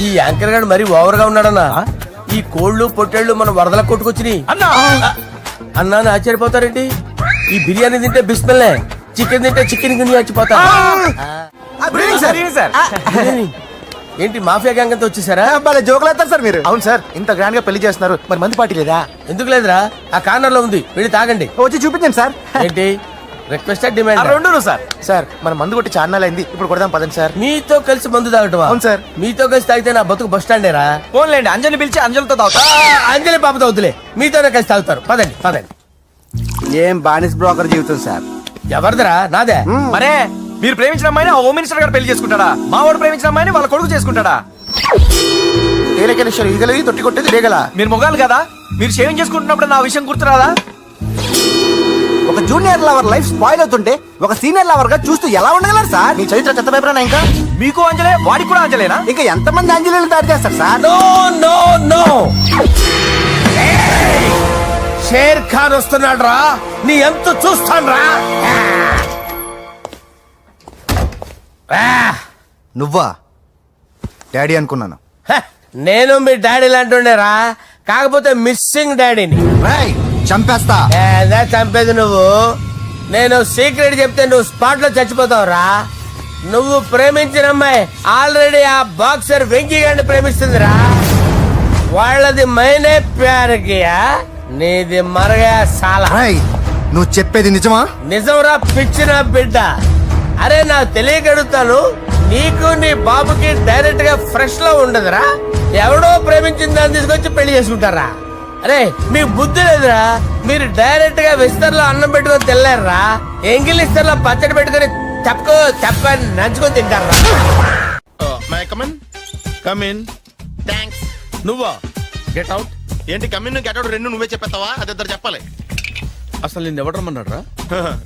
ఈ యాంకర్ గారు మరి ఓవర్ గా ఉన్నాడన్నా. ఈ కోళ్లు పొట్టేళ్లు మన వరదల కొట్టుకొచ్చినాయి అన్నా అని ఆశ్చర్యపోతారేంటి? ఈ బిర్యానీ తింటే బిస్మిల్లే, చికెన్ తింటే చికెన్ కింద చచ్చిపోతా. ఏంటి మాఫియా గ్యాంగ్ అంతా వచ్చేసారా? భలే జోకులు వేస్తారు సార్ మీరు. అవును సార్, ఇంత గ్రాండ్ గా పెళ్లి చేస్తున్నారు, మరి మంది పార్టీ లేదా? ఎందుకు లేదురా, ఆ కార్నర్ లో ఉంది, వెళ్ళి తాగండి. వచ్చి చూపించండి సార్. ఏంటి రిక్వెస్ట్ డిమాండ్? రెండు సార్. సార్ మన మందు కొట్టి చాన్నాలు అయింది, ఇప్పుడు కొడదాం పదండి సార్. మీతో కలిసి మందు తాగటమా? అవును సార్. మీతో కలిసి తాగితే నా బతుకు బస్ స్టాండేరా? ఫోన్లేండి, అంజలి పిలిచి అంజలితో తాగుతా. అంజలి పాపతో వద్దులే, మీతోనే కలిసి తాగుతారు. పదండి పదండి. ఏం బానిస్ బ్రోకర్ జీవితం సార్. ఎవరిదిరా? నాదే. మరే మీరు ప్రేమించిన అమ్మాయిని హోమ్ మినిస్టర్ గారు పెళ్లి చేసుకుంటాడా? మా వాడు ప్రేమించిన అమ్మాయిని వాళ్ళ కొడుకు చేసుకుంటాడా? ఏలకేశ్వర ఈగలవి తొట్టి కొట్టేది రేగల. మీరు మొగాలు కదా, మీరు షేవింగ్ చేసుకుంటున్నప్పుడు నా విషయం గుర్తురాదా? ఒక జూనియర్ లవర్ లైఫ్ స్పాయిల్ అవుతుంటే ఒక సీనియర్ లవర్ గా చూస్తూ ఎలా ఉండగలరు సార్? మీ చరిత్ర చెత్త పేపరా ఇంకా? మీకు అంజలే, వాడికి కూడా అంజలేనా? ఇంకా ఎంతమంది అంజలీలు తయారు చేస్తారు sir? No no no, Sher Khan వస్తున్నాడు రా, నీ ఎంత చూస్తాను రా. నువ్వా? డాడీ అనుకున్నాను. నేను మీ డాడీ లాంటి రా, కాకపోతే మిస్సింగ్ డాడీని. రాయ్ చంపేస్తా. ఏదా చంపేది నువ్వు? నేను సీక్రెట్ చెప్తే నువ్వు స్పాట్ లో చచ్చిపోతావు రా. నువ్వు ప్రేమించిన అమ్మాయి ఆల్రెడీ ఆ బాక్సర్ వెంకీ గారిని ప్రేమిస్తుందిరా. వాళ్ళది మైనే ప్యార్ కియా, నీది మరగా సాలా. రాయ్ నువ్వు చెప్పేది నిజమా? నిజంరా పిచ్చిన బిడ్డ. అరే నాకు తెలియగడుగుతాను, నీకు నీ బాబుకి డైరెక్ట్ గా ఫ్రెష్ లో ఉండదురా. ఎవడో ప్రేమించిన దాన్ని తీసుకొచ్చి పెళ్లి చేసుకుంటారా? అరే మీకు బుద్ధి లేదురా, మీరు డైరెక్ట్ గా విస్తర్లో అన్నం పెట్టుకొని తెల్లారా, ఎంగిల్ ఇస్తర్లో పచ్చడి పెట్టుకొని తప్పుకో తప్పని నంచుకొని తింటారా. నువ్వా? Get out. ఏంటి కమిన్ గెట్ అవుట్ రెండు నువ్వే చెప్పేస్తావా? అది ఇద్దరు చెప్పాలి. అసలు నేను ఎవరు రమ్మన్నాడు రా?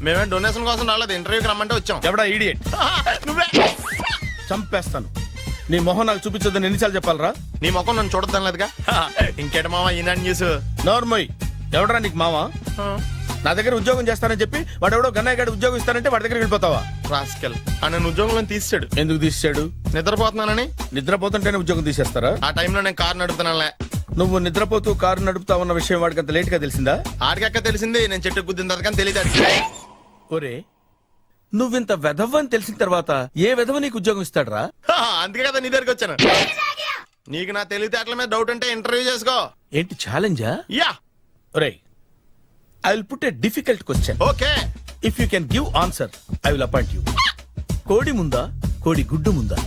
మేమే డొనేషన్ కోసం రాలేదు, ఇంటర్వ్యూకి రమ్మంటే వచ్చాం. ఎవడా ఈడియట్? నువ్వే. చంపేస్తాను. నీ మొహం నాకు చూపించొద్దని ఎన్నిసార్లు చెప్పాలరా? నీ ముఖం నన్ను చూడద్దాం లేదుగా. ఇంకేట మావా ఈనాడు న్యూస్. నోర్మోయ్, ఎవడరా నీకు మావా? నా దగ్గర ఉద్యోగం చేస్తానని చెప్పి వాడు ఎవడో గన్నయ్య గారి ఉద్యోగం ఇస్తానంటే వాడి దగ్గర వెళ్ళిపోతావా? రాస్కెల్ ఆ నన్ను ఉద్యోగంలో తీసాడు. ఎందుకు తీసాడు? నిద్రపోతున్నానని. నిద్రపోతుంటేనే ఉద్యోగం తీసేస్తారా? ఆ టైంలో నేను కారు నడుపుతున్నానులే. నువ్వు నిద్రపోతూ కారు నడుపుతా ఉన్న విషయం వాడికి అంత లేట్ గా తెలిసిందా? ఆడికక్క తెలిసింది, నేను చెట్టు గుద్దిన తర్వాత కానీ తెలియదు. ఒరే, నువ్వింత వెధవ్ అని తెలిసిన తర్వాత ఏ వెధవ నీకు ఉద్యోగం ఇస్తాడరా? అందుకే కదా నీ దగ్గరికి వచ్చాను. నీకు నా తెలివితేటల మీద డౌట్ అంటే ఇంటర్వ్యూ చేసుకో. ఏంటి ఛాలెంజా? యా. ఒరే, I will put a difficult question. Okay. If you can give answer I will appoint you. కోడి ముందా, కోడి గుడ్డు ముందా?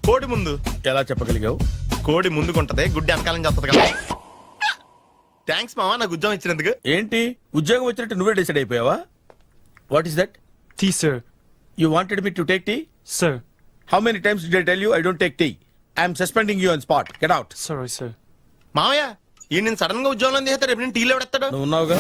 కోడి ముందు. ఎలా చెప్పగలిగావు? కోడి ముందుకుంటది, గుడ్డి వెనకాలని చేస్తుంది కదా. థ్యాంక్స్ మావా నాకు ఉద్యోగం ఇచ్చినందుకు. ఏంటి ఉద్యోగం వచ్చినట్టు నువ్వే డిసైడ్ అయిపోయావా? What is that? Tea sir. You wanted me to take tea? Sir. How many times did I tell you I don't take tea? I am suspending you on spot. Get out. Sorry, sir. మావయ్య ఈ నేను sudden గా ఉద్యోగంలో తీస్తే రేపు నేను టీలో పెడతాడు. నువ్వు ఉన్నావుగా.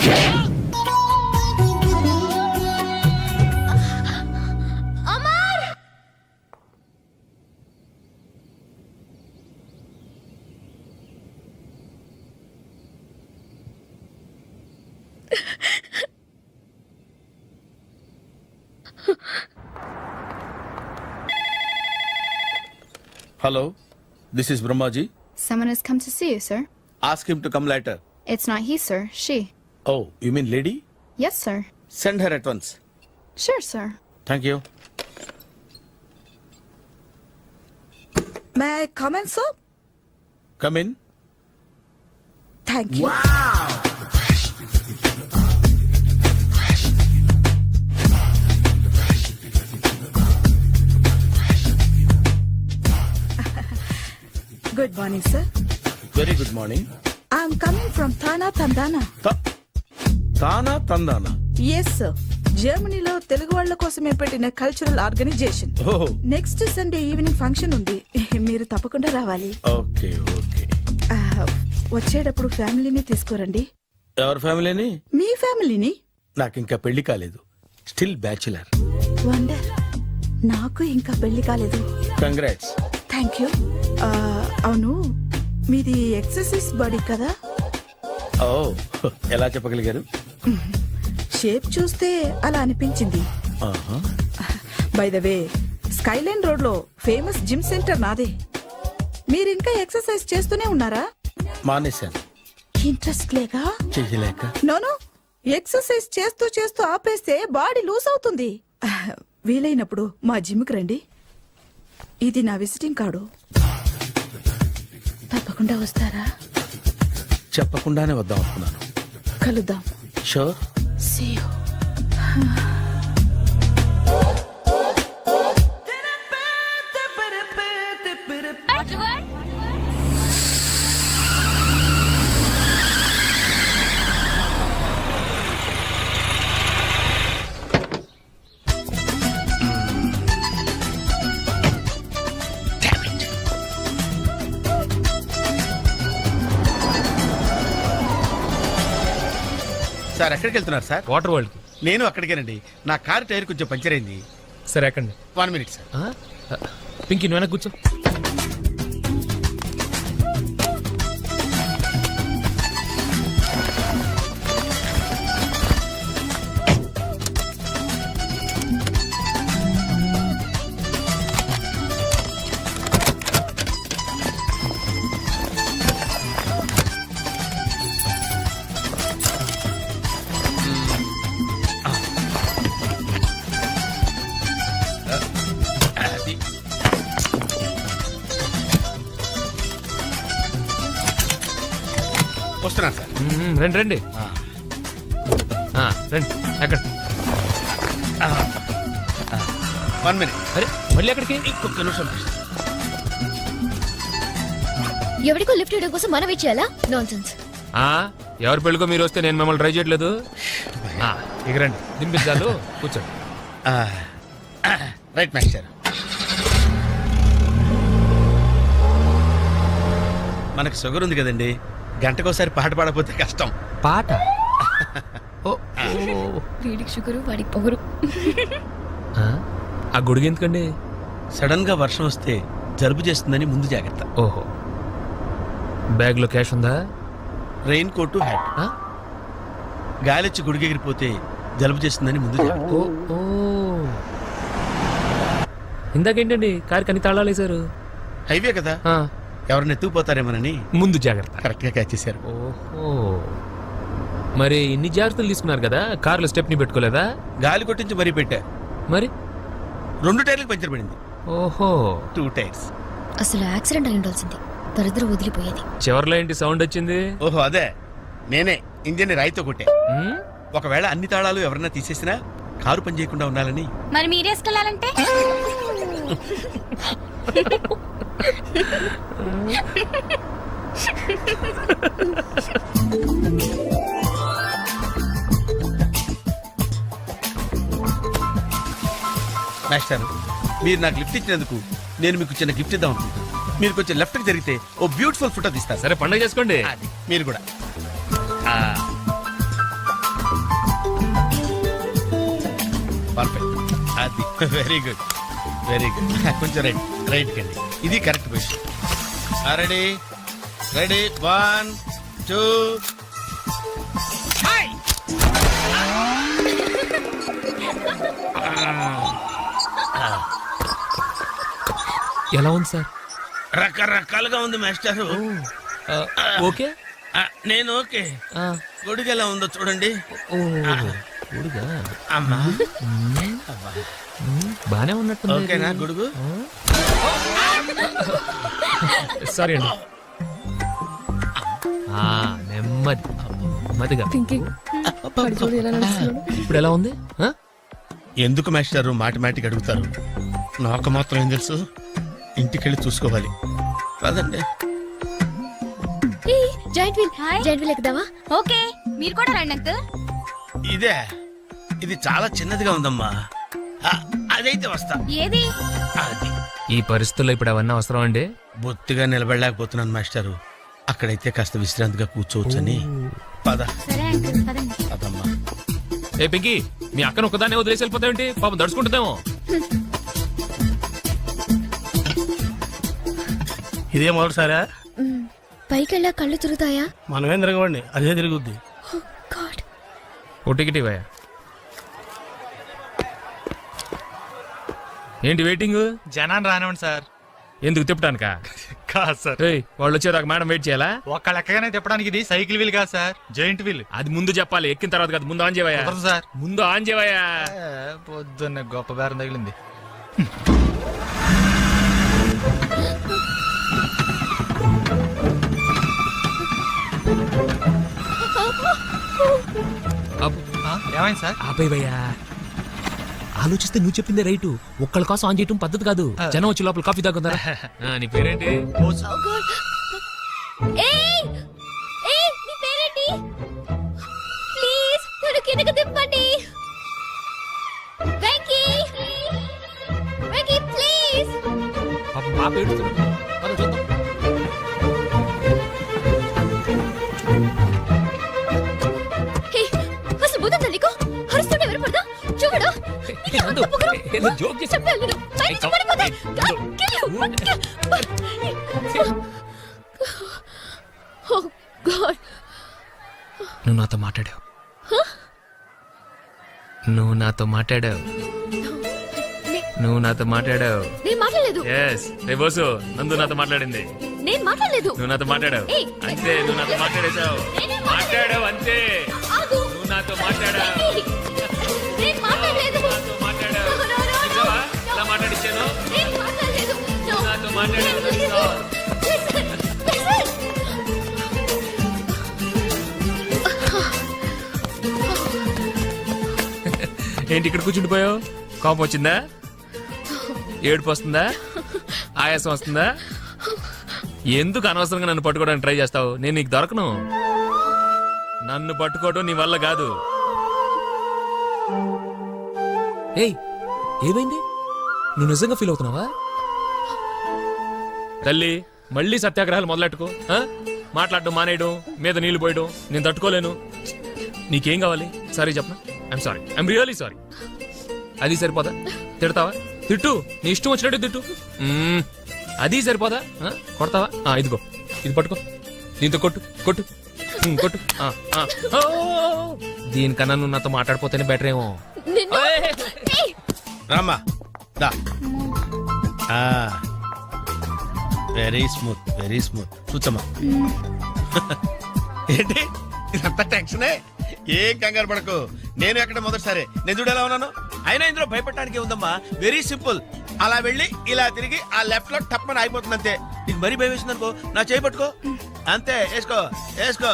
Hello, this is Brahmaji. Someone has come to see you, sir. Ask him to come later. It's not he, sir. She. Oh, you mean lady? Yes, sir. Send her at once. Sure, sir. Thank you. May I come in, sir? Come in. Thank you. Good morning, sir. Very good morning. I'm coming from Thana Tandana. Thana Tandana. Yes, sir. జర్మనీలో తెలుగు వాళ్ళ కోసమే పెట్టిన cultural organisation. Oh. Next Sunday evening function ఉంది, మీరు తప్పకుండా రావాలి. Okay, okay. వచ్చేటప్పుడు ఫ్యామిలీని తీసుకురండి. ఎవరి ఫ్యామిలీని? మీ ఫ్యామిలీని. నాకు ఇంకా పెళ్లి కాలేదు. Still bachelor. వండర్. నాకు ఇంకా పెళ్లి కాలేదు. కంగ్రాట్స్. Thank you. అవును, మీది ఎక్సర్సైజ్ బాడీ కదా? ఓ, ఎలా చెప్పగలిగారు? షేప్ చూస్తే అలా అనిపించింది. By the way, Skyline road లో ఫేమస్ జిమ్ సెంటర్ నాదే. మీరు ఇంకా ఎక్సర్సైజ్ చేస్తూనే ఉన్నారా? మానేశాను. ఇంట్రెస్ట్ లేక? చెయ్యలేక. నోను, ఎక్సర్సైజ్ చేస్తూ చేస్తూ ఆపేస్తే బాడీ లూజ్ అవుతుంది. వీలైనప్పుడు మా జిమ్కి రండి. ఇది నా విజిటింగ్ కార్డు. తప్పకుండా వస్తారా? చెప్పకుండానే వద్దాం అనుకున్నాను. కలుద్దాం. షూర్. See you. సార్ ఎక్కడికి వెళ్తున్నారు సార్? వాటర్ వరల్డ్ కి. నేను అక్కడికేనండి. నా కార్ టైర్ కొంచెం పంచర్ అయింది. సరే ఎక్కండి. 1 minute సార్. పింకీ నువ్వు వెనక్కి కూర్చో. అది. వస్తున్నాను సార్. రండి రండి. రండి ఎక్కడ? 1 minute. అరే మళ్ళీ ఎక్కడికి? ఇంకొక నిమిషం. ఎవరికో లిఫ్ట్ ఇవ్వడం కోసం మనం ఇచ్చేయాలా? నాన్సెన్స్. ఎవరి పెళ్ళికో మీరు వస్తే నేను మిమ్మల్ని ట్రై చేయట్లేదు. ఇక రండి దింపించాలు కూర్చోండి. Right master. మనకు షుగర్ ఉంది కదండి, గంటకోసారి పాట పాడకపోతే కష్టం. పాట? వీడికి షుగరు వాడికి పొగరు. ఆ గొడుగు ఎందుకండి? సడన్ గా వర్షం వస్తే జలుబు చేస్తుందని ముందు జాగ్రత్త. ఓహో, బ్యాగ్ లో క్యాష్ ఉందా? Raincoat, hat. గాలిచ్చి గుడికెగిరిపోతే జలుబు చేస్తుందని ముందు జాగ్రత్త. ఇందాకేంటండి కారు కని తాళాలు వేశారు? హైవే కదా, ఎవరిని ఎత్తుకుపోతారేమోనని ముందు జాగ్రత్త. కరెక్ట్ గా క్యాచ్ చేశారు. ఓహో, మరి ఇన్ని జాగ్రత్తలు తీసుకున్నారు కదా, కార్లో స్టెప్ని పెట్టుకోలేదా? గాలి కొట్టించి మరీ పెట్టా. మరి 2 టైర్లకు పంచర్ పడింది. ఓహో, 2 టైర్స్. అసలు యాక్సిడెంట్ అయి ఉండాల్సింది, దరిద్రం వదిలిపోయేది. చివర్లో ఏంటి సౌండ్ వచ్చింది? ఓహో అదే, నేనే ఇంజిన్ రాయితో కొట్టే. ఒకవేళ అన్ని తాళాలు ఎవరన్నా తీసేసినా కారు పని చేయకుండా ఉండాలని. మరి మీరేసుకెళ్ళాలంటే మాస్టర్, మీరు నాకు లిఫ్ట్ ఇచ్చినందుకు నేను మీకు చిన్న గిఫ్ట్ ఇద్దాం అనుకుంటున్నాను. మీరు కొంచెం లెఫ్ట్ కి జరిగితే ఓ బ్యూటిఫుల్ ఫోటో తీస్తారు. సరే పండుగ చేసుకోండి. అది మీరు కూడా. పర్ఫెక్ట్. అది వెరీ గుడ్, వెరీ గుడ్. కొంచెం రైట్ కండి, ఇది కరెక్ట్ పొజిషన్. Ready ready 1 2. ఎలా ఉంది సార్? రకరకాలుగా ఉంది మాస్టర్. ఓకే, నేను ఓకే. గొడుగు ఎలా ఉందో చూడండి. అమ్మా బానే ఉన్నట్టు. ఓకేనా గొడుగు? సారీ అండి. నెమ్మది నెమ్మదిగా. ఇప్పుడు ఎలా ఉంది? ఎందుకు మాస్టర్ మాటిమాటికి అడుగుతారు? నాకు మాత్రం ఏం తెలుసు, ఇంటికెళ్ళి చూసుకోవాలి. కాదండి. Joint wheel ఎక్కుదామా? ఓకే, మీరు కూడా రండి అంకుల్. ఇదే, ఇది చాలా చిన్నదిగా ఉందమ్మా. అదైతే వస్తా. ఏది? అది ఈ పరిస్థితుల్లో ఇప్పుడు అవన్నీ అవసరం అండి? బొత్తిగా నిలబడలేకపోతున్నాను మాస్టారు. అక్కడైతే కాస్త విశ్రాంతిగా కూర్చోవచ్చని. పద సరే అంకుల్, పదండి. పదమ్మా. ఏ పింకీ, మీ అక్కను ఒకదాన్ని వదిలేసి వెళ్ళిపోతావేంటి? పాపం దడుచుకుంటుందేమో. ఇదే మొదటిసారా? పైకి వెళ్ళా కళ్ళు తిరుగుతాయా? మనమేం తిరగండి, అదే తిరుగుద్ది. ఓ టికెట్ ఇవ్వయా. ఏంటి వెయిటింగ్? జనాన్ని రానివ్వండి సార్. ఎందుకు తిప్పటానికా? కాదు సార్, వాళ్ళు వచ్చేదాకా మేడం వెయిట్ చేయాలా? ఒక్క లెక్కగానే తిప్పడానికి ఇది సైకిల్ వీల్ కాదు సార్, జాయింట్ వీల్. అది ముందు చెప్పాలి, ఎక్కిన తర్వాత కాదు. ముందు ఆన్ చేయవయ్యా. సార్ ముందు ఆన్ చేయవయ్యా. పొద్దున్న గొప్ప బేరం తగిలింది. ఏమైంది సార్? ఆపేవయ్యా, ఆలోచిస్తే నువ్వు చెప్పిందే రైటు. ఒక్కళ్ళ కోసం ఆన్ చేయటం పద్ధతి కాదు. జనం వచ్చి లోపల కాఫీ తాగుందా. నీ పేరేంటి? ఏయ్ ఏయ్ నీ పేరేంటి? ప్లీజ్ నన్ను కిందకి దింపండి. వెంకీ వెంకీ ప్లీజ్. మా పేరు చూద్దాం. హే అసలు బుద్ధుందా నీకు? అరుస్తుంటే వినపడదా? చూడు జోక్ చేసి నువ్వు నాతో మాట్లాడావు. నువ్వు నాతో మాట్లాడావు. నువ్వు నాతో మాట్లాడావు. నేను మాట్లాడలేదు. ఎస్ రే బోసు, నందు నాతో మాట్లాడింది. నేను మాట్లాడలేదు. నువ్వు నాతో మాట్లాడావు. ఏయ్, అంతే, నువ్వు నాతో మాట్లాడేశావు. మాట్లాడావు అంతే. ఆగు. నువ్వు నాతో మాట్లాడావు. నేను మాట్లాడలేదు. నాతో మాట్లాడావు. నిజమా? ఇలా మాట్లాడిచ్చాను. నేను మాట్లాడలేదు. నువ్వు నాతో మాట్లాడావు. ఏంటి ఇక్కడ కూర్చుండిపోయావు? కోపం వచ్చిందా? ఏడుపు వస్తుందా? ఆయాసం వస్తుందా? ఎందుకు అనవసరంగా నన్ను పట్టుకోవడానికి ట్రై చేస్తావు? నేను నీకు దొరకను. నన్ను పట్టుకోవడం నీ వల్ల కాదు. ఏయ్, ఏమైంది? నువ్వు నిజంగా ఫీల్ అవుతున్నావా? తల్లి, మళ్ళీ సత్యాగ్రహాలు మొదలెట్టుకో. మాట్లాడడం మానేయడం, మీద నీళ్లు పోయడం నేను తట్టుకోలేను. నీకేం కావాలి? సారీ చెప్పనా? I'm sorry, I'm really sorry. అది సరిపోదా? తిడతావా? తిట్టు, నీ ఇష్టం వచ్చినట్టు తిట్టు. అది సరిపోదా? కొడతావా? ఇదిగో, ఇది పట్టుకో, దీంతో కొట్టు కొట్టు కొట్టు. దీనికన్నా నువ్వు నాతో మాట్లాడిపోతేనే బెటర్ ఏమో. రామ్మా దా. Very smooth, very smooth. కూర్చోమ్మా. ఏంటి ఇదంతా టెన్షనే? ఏం కంగారు పడకు, నేను ఎక్కడ మొదటిసారి నేను చూడు ఎలా ఉన్నాను. అయినా ఇందులో భయపడటానికి ఉందమ్మా. Very simple. అలా వెళ్ళి ఇలా తిరిగి ఆ లెఫ్ట్ లో టప్పని అయిపోతుంది అంతే. నీకు మరీ భయం వేసింది అనుకో, నా చేయి పట్టుకో అంతే. వేసుకో వేసుకో.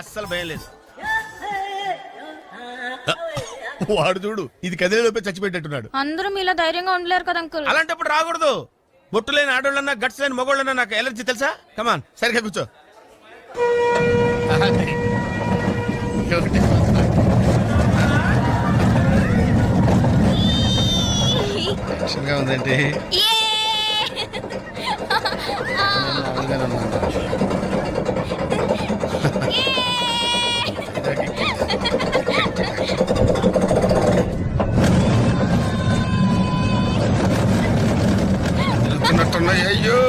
అస్సలు భయం లేదు. వాడు చూడు, ఇది కదిలేలోపే చచ్చిపెట్టేట్టున్నాడు. అందరూ మీలా ధైర్యంగా ఉండలేరు కదా అంకుల్. అలాంటప్పుడు రాకూడదు. బొట్టు లేని ఆడోళ్ళన్నా, గట్స్ లేని మగోళ్ళన్నా నాకు ఎలర్జీ తెలుసా. కమాన్, సరిగ్గా కూర్చో. టెన్షన్గా ఉందంటే వెళ్తున్నట్టున్నాయి. అయ్యో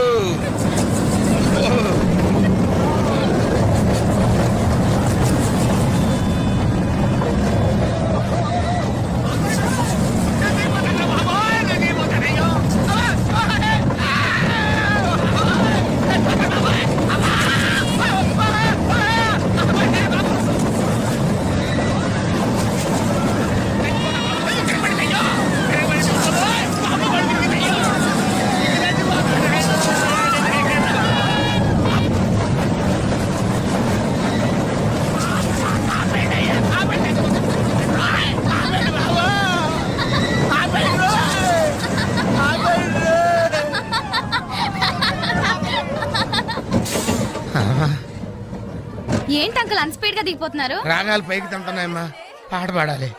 ఏంటి అంకుల్ అన్స్పీడ్ గా దిగిపోతున్నారు? రాగాలు పైకి తంటున్నాయమ్మా, పాట పాడాలి.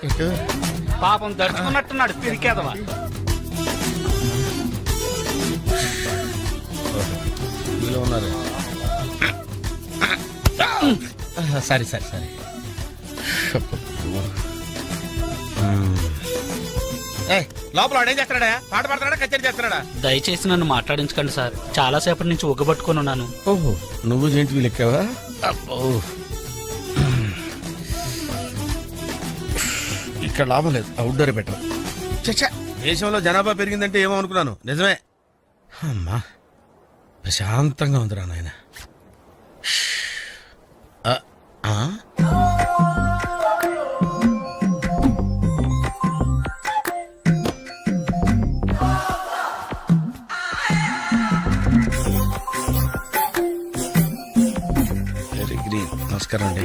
ఇటు పాపం దడుచుకున్నట్టున్నాడు పిరికేదవా. ఉన్నారు. సరే సరే సరే. లోపల వాడు ఏం చేస్తున్నాడా? పాట పాడుతున్నాడా, కచేరీ చేస్తున్నాడా? దయచేసి నన్ను మాట్లాడించకండి సార్. చాలా సేపటి నుంచి ఉగ్గబట్టుకొని ఉన్నాను. ఓహో, నువ్వు జెంట్ వీల్ ఎక్కావా? అబ్బో, ఇక్కడ లాభం లేదు, అవుట్డోర్ బెటర్. చచ్చా, దేశంలో జనాభా పెరిగిందంటే ఏమో అనుకున్నాను. నిజమే. అమ్మా, ప్రశాంతంగా ఉందిరా నాయన. Very green. నమస్కారం అండి.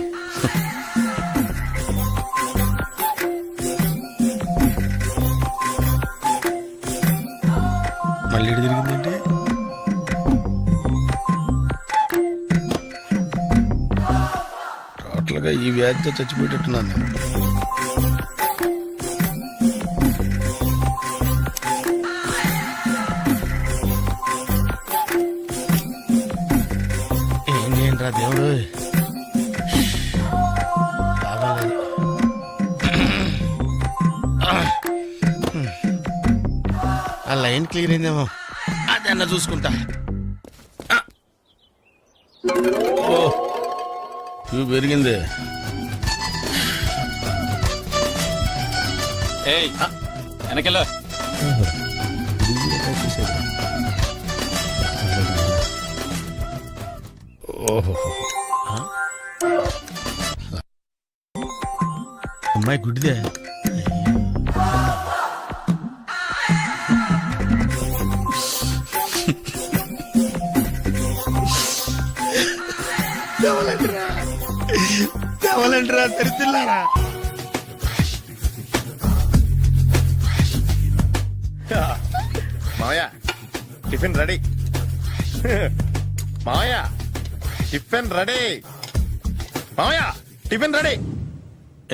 తొందరగా ఈ వ్యాధితో చచ్చిపోయేటట్టున్నాను నేను. ఏం చేయండిరా దేవుడు. బాగాలేదు. ఆ లైన్ క్లియర్ అయిందేమో, అదన్నా చూసుకుంటా. ఓ ఇవి పెరిగింది. వెనకెళ్ళ ఓహో అమ్మాయి గుడ్డిదే. తెవలంటరా తెరిచిల్లారా. మావయ్య టిఫిన్ రెడీ. మావయ్య టిఫిన్ రెడీ. మావయ్య టిఫిన్ రెడీ.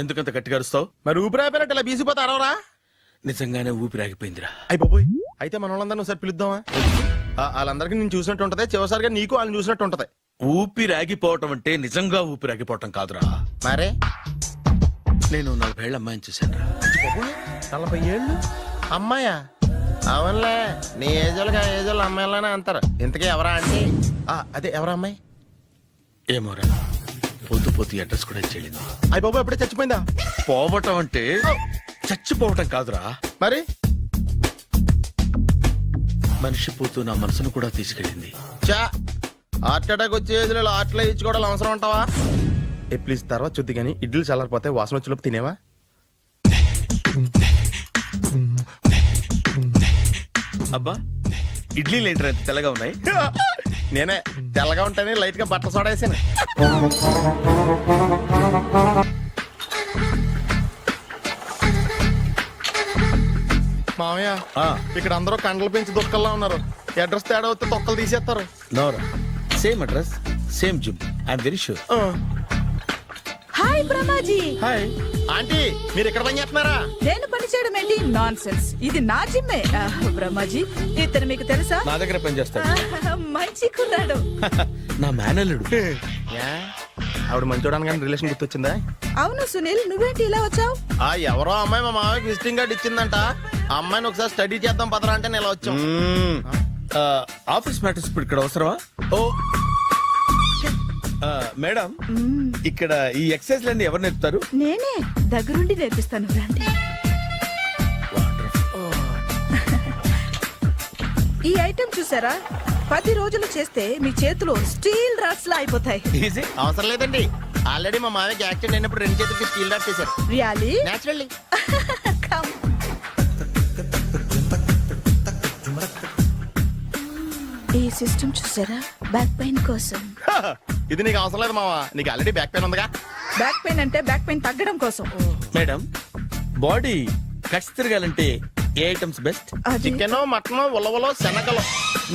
ఎందుకంత గట్టిగా అరుస్తావు? మరి ఊపిరి ఆగిపోయినట్టు ఇలా బీసిపోతే అరవరా? నిజంగానే ఊపిరి ఆగిపోయిందిరా. అయిపోయి అయితే మన వాళ్ళందరినీ ఒకసారి పిలుద్దామా? వాళ్ళందరికీ నేను చూసినట్టు ఉంటది, చివరిసారిగా నీకు వాళ్ళని చూసినట్టు ఉంటది. ఊపిరి ఆగిపోవటం అంటే నిజంగా ఊపిరి ఆగిపోవటం కాదురా. మరే నేను 40 ఏళ్ల అమ్మాయిని చూశాను. 40 ఏళ్ళు అమ్మాయా? అవునులే, నీ ఏజోళ్ళకి ఆ ఏజోళ్ళు అమ్మాయిలానే అంటారు. ఇంతకీ ఎవరా అంటే? అదే ఎవరా అమ్మాయి? ఏమోరా, పోతూ పోతూ అడ్రస్ కూడా చెల్లింది. అయ్యి బాబు ఎప్పుడే చచ్చిపోయిందా? పోవటం అంటే చచ్చిపోవటం కాదురా, మరి మనిషి పోతూ నా మనసును కూడా తీసుకెళ్ళింది. చా హార్ట్ అటాక్ వచ్చే ఏజ్లో హార్ట్లో ఇచ్చుకోవడం అవసరం ఉంటావా? ప్లీజ్ తర్వాత చూద్ది కానీ ఇడ్లీ చల్లారిపోతే వాసన వచ్చేలోపు తినేవా? అబ్బా, ఇడ్లీ లేంటర్ ఎంత తెల్లగా ఉన్నాయి. నేనే తెల్లగా ఉంటానే లైట్ గా బట్టలు సోడా వేసాను. మామయ్య ఇక్కడ అందరూ కండలు పెంచి దుక్కల్లా ఉన్నారు. అడ్రస్ తేడా వస్తే తొక్కలు తీసేస్తారు. నోరా, same address same gym, I'm very sure. Hi Brahmaji. Hi aunty, మీరు ఇక్కడ పని చేస్తున్నారా? నేను పని చేయడం ఏంటి? Nonsense. ఇది నా జిమ్మే. బ్రహ్మాజీ, ఇతను మీకు తెలుసా? నా దగ్గర పనిచేస్తాడు. మంచి కుర్రాడు. నా మేనల్లుడు. ఆవిడ మంచి చూడడానికి రిలేషన్ గుర్తొచ్చిందా? అవును సునీల్, నువ్వేంటి ఇలా వచ్చావు? ఎవరో అమ్మాయి మా మామయ్యకి విజిటింగ్ కార్డ్ ఇచ్చిందంట. ఆ అమ్మాయిని ఒకసారి స్టడీ చేద్దాం పదరా అంటే నేను ఇలా వచ్చాం. ఆఫీస్ మ్యాటర్స్ ఇప్పుడు ఇక్కడ అవసరమా? ఓ మేడం, ఇక్కడ ఈ ఎక్సర్సైజ్ లన్నీ ఎవరు నేర్పుతారు? నేనే దగ్గరుండి నేర్పిస్తాను. రండి. ఈ ఐటెం చూసారా? 10 రోజులు చేస్తే మీ చేతులు స్టీల్ రాట్స్ లా అయిపోతాయి. అవసరం లేదండి, ఆల్రెడీ మా మామయ్యకి యాక్సిడెంట్ అయినప్పుడు 2 చేతులకి స్టీల్ డాట్ చేశారు. రియల్లీ? నేచురల్లీ. ఈ సిస్టమ్ చూసారా? బ్యాక్ పెయిన్ కోసం. ఇది నీకు అవసరం లేదు మావా, నీకు ఆల్రెడీ బ్యాక్ పెయిన్ ఉందిగా. బ్యాక్ పెయిన్ అంటే బ్యాక్ పెయిన్ తగ్గడం కోసం. మేడం, బాడీ కట్స్ తిరగాలంటే ఏ ఐటమ్స్ బెస్ట్? చికెన్, మటన్, ఉలవలో, శనగలు.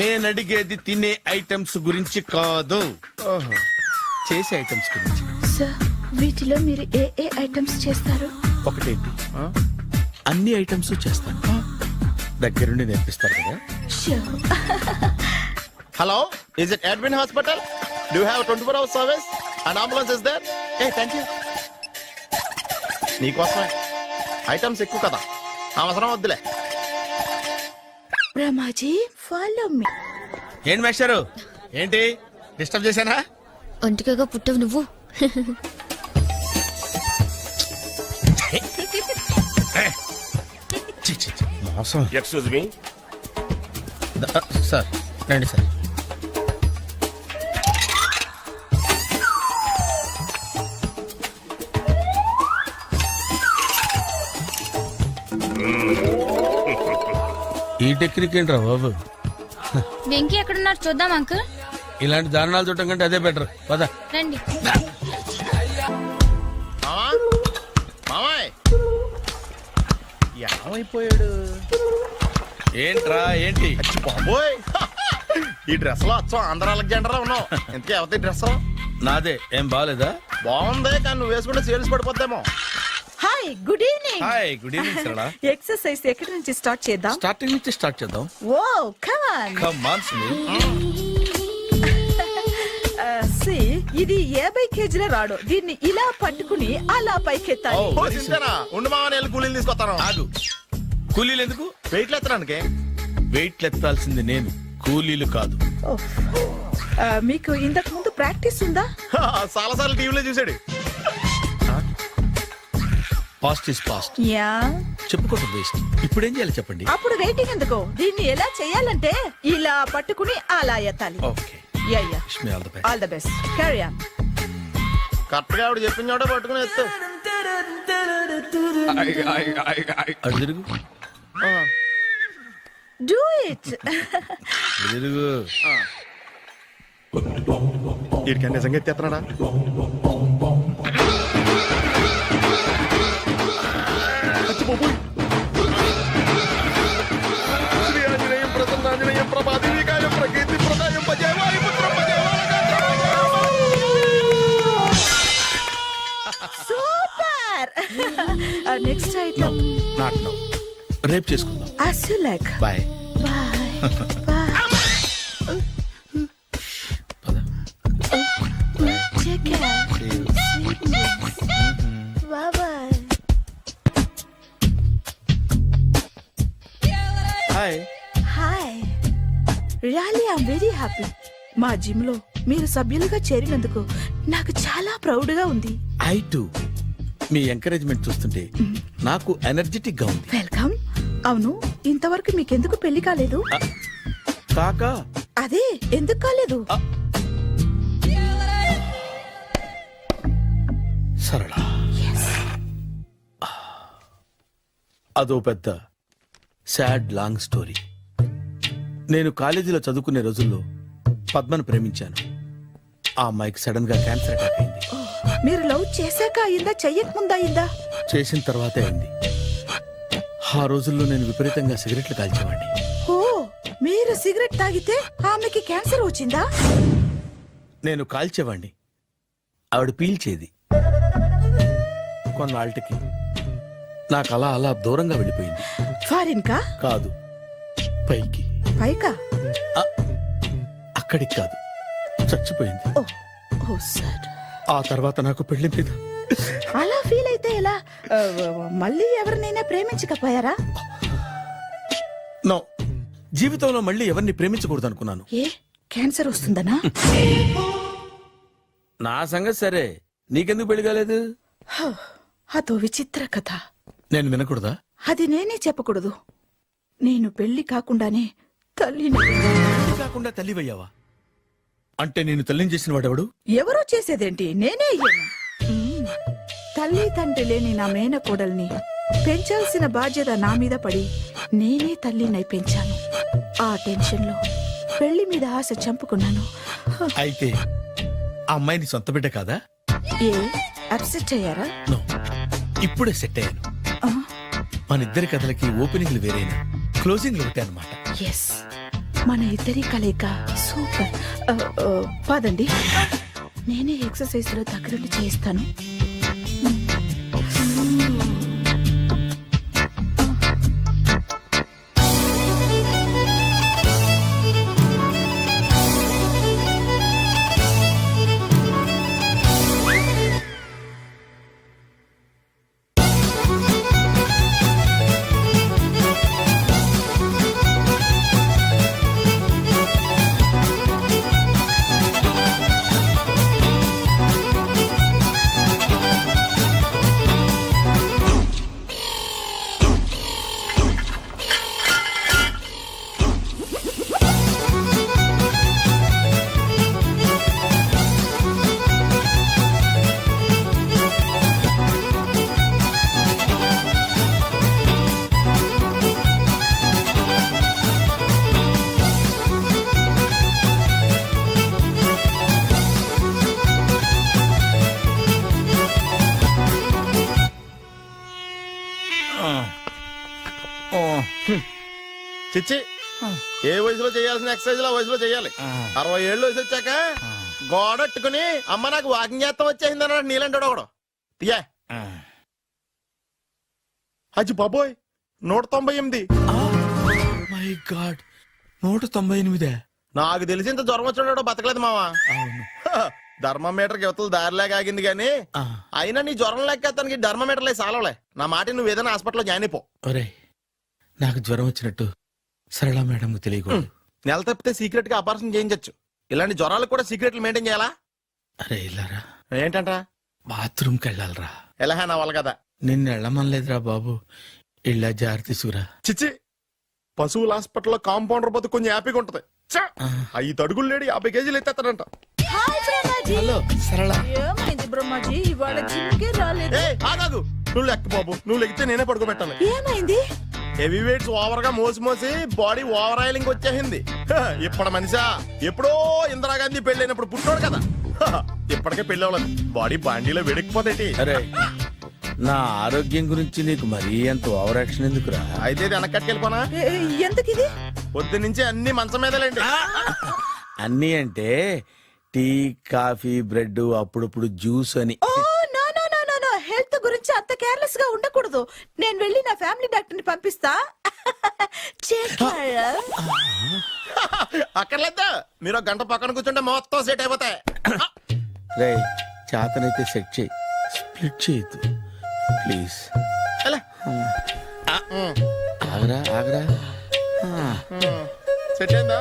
నేను అడిగేది తినే ఐటమ్స్ గురించి కాదు, చేసే ఐటమ్స్ గురించి. సార్, వీటిలో మీరు ఏ ఏ ఐటమ్స్ చేస్తారు? ఒకటేంటి, అన్ని ఐటమ్స్ చేస్తాను. దగ్గరుండి నేర్పిస్తారు కదా. Hello, is it admin hospital? Do have 24 hours service and ambulance is there? Thank you. నీకోసమే. ఐటమ్స్ ఎక్కువ కదా, అవసరం వద్దులే. Brahmaji, follow me. ఏంటి మేస్టారు, ఏంటి డిస్టర్బ్ చేశానా? ఒంటికగా పుట్టవు నువ్వు. మోసం. ఎక్స్క్యూజ్ మీ సార్ రండి సార్. ఈ టెక్నిక్ ఏంట్రా బాబు? వెంకీ ఎక్కడున్నారు చూద్దాం అంకుల్. ఇలాంటి దారుణాలు చూడటం కంటే అదే బెటర్. పద. రండి. మామాయ్ ఏమైపోయాడు? ఏంట్రా ఏంటి? బాబోయ్, ఈ డ్రెస్ లో వచ్చాం ఆంధ్ర అలెగ్జాండర్ ఉన్నావు. ఇంతకీ ఎవరి డ్రెస్? నాదే ఏం బాగాలేదా? బాగుంది కానీ నువ్వు వేసుకుంటే సేల్స్ పడిపోద్దేమో. Hi, good evening. Hi, good evening Sarala. Exercise ఎక్కడి నుంచి స్టార్ట్ చేద్దాం? స్టార్టింగ్ నుంచి స్టార్ట్ చేద్దాం. Oh come on. Come on Sunil. See ఇది 50 కేజీల రాడు. దీన్ని ఇలా పట్టుకుని అలా పైకెత్తాలి. ఉండు మామ, నేను కూలీలు తీసుకొస్తాను. ఆగు, కూలీలు ఎందుకు? వెయిట్లు ఎత్తడానికి. వెయిట్లు ఎత్తాల్సింది నేను, కూలీలు కాదు. మీకు ఇంతకు ముందు ప్రాక్టీస్ ఉందా? చాలా సార్లు టీవీలో చూసాడు. Past is past. యా, చెప్పుకోవడం వేస్ట్. ఇప్పుడు ఏం చేయాలి చెప్పండి. అప్పుడు వెయిటింగ్ ఎందుకు? దీన్ని ఎలా చేయాలంటే ఇలా పట్టుకుని అలా ఎత్తాలి. Okay, yeah yeah, wish me all the best. All the best. Carry on. Correct గా ఆవిడ చెప్పిన చోట పట్టుకుని ఎత్తు. అటు తిరుగు, డూ ఇట్. తిరుగు. వీడికి నిజంగా ఎత్తేస్తున్నాడా? శ్రీ ఆంజనేయం ప్రసన్నాంజనేయం ప్రభాదేవికాయం ప్రకీర్తి ప్రదాయం భజేవారి పుత్రం super. Next item not now, రేపు చేసుకుందాం. as you like. Bye. Take care. Bye bye. Hi. Hi, really I'm very happy. మా జిమ్ లో మీరు సభ్యులుగా చేరినందుకు నాకు చాలా ప్రౌడ్ గా ఉంది. I to. మీ ఎంకరేజ్మెంట్ చూస్తుంటే నాకు ఎనర్జెటిక్ గా ఉంది. వెల్కమ్. అవును, ఇంతవరకు మీకెందుకు పెళ్లి కాలేదు? కాకా అదే ఎందుకు కాలేదు? సరళ, అదో పెద్ద సాడ్ లాంగ్ స్టోరీ. నేను కాలేజీలో చదువుకునే రోజుల్లో పద్మను ప్రేమించాను. ఆ అమ్మాయికి సడన్ గా క్యాన్సర్ అటాక్ అయింది. మీరు లవ్ చేశాక అయిందా, చెయ్యక ముందా అయిందా? చేసిన తర్వాతే అయింది. ఆ రోజుల్లో నేను విపరీతంగా సిగరెట్లు కాల్చేవాడిని. ఓ, మీరు సిగరెట్ తాగితే ఆమెకి క్యాన్సర్ వచ్చిందా? నేను కాల్చేవాడిని, ఆవిడ పీల్చేది. కొన్నాళ్ళకి నాకు అలా అలా దూరంగా వెళ్ళిపోయింది. ఫారిన్ కా? కాదు, పైకి. పైకా? అక్కడికి కాదు, చచ్చిపోయింది. ఓ ఓ సార్. ఆ తర్వాత నాకు పెళ్లి మీద. అలా ఫీల్ అయితే ఎలా? మళ్ళీ ఎవరినైనా ప్రేమించకపోయారా? నో, జీవితంలో మళ్ళీ ఎవరిని ప్రేమించకూడదు అనుకున్నాను. ఏ, క్యాన్సర్ వస్తుందనా? నా సంగతి సరే, నీకెందుకు పెళ్లి కాలేదు? అదో విచిత్ర కథ. నేను వినకూడదా? అది నేనే చెప్పకూడదు. నేను పెళ్లి కాకుండానే తల్లిని. పెళ్లి కాకుండా తల్లివయ్యావా? అంటే నేను తల్లిని చేసిన వాడెవడు? ఎవరో చేసేదేంటి, నేనే అయ్యాను. తల్లి తండ్రి లేని నా మేనకోడల్ని పెంచాల్సిన బాధ్యత నా మీద పడి నేనే తల్లినై పెంచాను. ఆ టెన్షన్ లో పెళ్లి మీద ఆశ చంపుకున్నాను. అయితే ఆ అమ్మాయిని సొంత బిడ్డ కాదా? ఏ, అప్సెట్ అయ్యారా? నో, ఇప్పుడే సెట్ అయ్యాను. మన ఇద్దరి కథలకి ఓపెనింగ్లు వేరేనా, క్లోజింగ్లు ఒకటే అనమాట. ఎస్, మన ఇద్దరి కలయిక సూపర్. పదండి, నేనే ఎక్సర్సైజ్ లో దగ్గరుండి చేయిస్తాను. చిచ్చి, ఏ వయసులో చేయాల్సిన ఎక్సర్సైజ్ ఆ వయసులో చేయాలి. 60 ఏళ్ళు వయసు వచ్చాక గోడట్టుకుని అమ్మ నాకు వాకింగ్ చేస్తాం వచ్చేసింది అన్నాడు నీలంటాడు ఒకడు తీయా అచ్చి బాబోయ్ 198. My God 198. నాకు తెలిసి ఇంత జ్వరం వచ్చాడో బతకలేదు మావా. ధర్మమీటర్ యువతలు దారిలాగా ఆగింది గానీ అయినా నీ జ్వరం లెక్క తనకి ధర్మమీటర్లే సాలవలే. నా మాట నువ్వు ఏదైనా హాస్పిటల్లో జాయిన్ అయిపో. ఒరే నాకు జ్వరం వచ్చినట్టు సరళ మేడం తెలియకూడదు. నెల తప్పితే సీక్రెట్ గా ఆపరేషన్ చేయించచ్చు. ఇలాంటి జ్వరాలకు కూడా సీక్రెట్లు మెయింటైన్ చేయాలా? అరే ఇల్లారా ఏంటంటరా? బాత్రూమ్కి వెళ్ళాలరా. ఎలా నా వాళ్ళ కదా. నిన్ను వెళ్ళమనలేదురా బాబు. ఇళ్ళ జారి తీసుకురా. చిచ్చి పశువుల హాస్పిటల్లో కాంపౌండర్ పోతే కొంచెం హ్యాపీగా ఉంటది. 5 అడుగులు లేడి 50 కేజీలు ఎత్తేస్తాడంట. హలో సరళ. ఏమైంది బ్రహ్మాజీ ఇవాళ జిమ్కే రాలేదు? ఆగాదు, నువ్వు లెక్క బాబు. నువ్వు లెక్కితే నేనే పడుకోబెట్టాలి. ఏమైంది? హెవీ వెయిట్స్ ఓవర్ గా మోసి మోసి బాడీ ఓవర్ ఆయిలింగ్ వచ్చేసింది. ఇప్పుడు మనిషా ఎప్పుడో ఇందిరాగాంధీ పెళ్ళైనప్పుడు పుట్టినోడు కదా. ఇప్పటికే పెళ్లి అవ్వలేదు, బాడీ బాండీలో వెడికిపోతేటి. అరే నా ఆరోగ్యం గురించి నీకు మరీ అంత ఓవర్ యాక్షన్ ఎందుకురా? అయితే ఇది వెనక్కట్టుకెళ్ళిపోనా? ఎందుకిది? పొద్దు నుంచి అన్ని మంచం మీదలేండి. అన్నీ అంటే టీ కాఫీ బ్రెడ్ అప్పుడప్పుడు జ్యూస్ అని. Oh no no no no no, health గురించి అంత కేర్లెస్ గా ఉండకూడదు. నేను వెళ్ళి నా ఫ్యామిలీ డాక్టర్ ని పంపిస్తా. అక్కర్లేదు, మీరు ఒక గంట పక్కన కూర్చుంటే మొత్తం సెట్ అయిపోతాయి. రే చేతనైతే సెట్ చేయి, స్ప్లిట్ చేయొద్దు ప్లీజ్. ఆగరా ఆగరా. సెట్ అయిందా?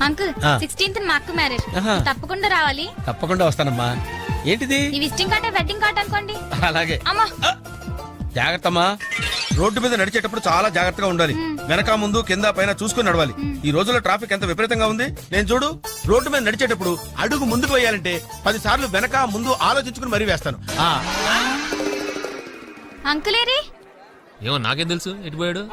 అంకుల్ 16th మా అక్క మ్యారేజ్, తప్పకుండా రావాలి. తప్పకుండా వస్తానమ్మా. ఏంటిది? ఈ విజిటింగ్ కార్డ్ వెడ్డింగ్ కార్డ్ అనుకోండి. అలాగే. అమ్మా జాగ్రత్తమ్మా. రోడ్డు మీద నడిచేటప్పుడు చాలా జాగ్రత్తగా ఉండాలి. వెనక ముందు కింద పైన చూసుకుని నడవాలి. ఈ రోజుల్లో ట్రాఫిక్ ఎంత విపరీతంగా ఉంది. నేను చూడు, రోడ్డు మీద నడిచేటప్పుడు అడుగు ముందుకు వేయాలంటే 10 సార్లు వెనక ముందు ఆలోచించుకుని మరీ వేస్తాను. అంకుల్ ఏరి? ఏమో నాకేం తెలుసు ఎటు పోయాడు.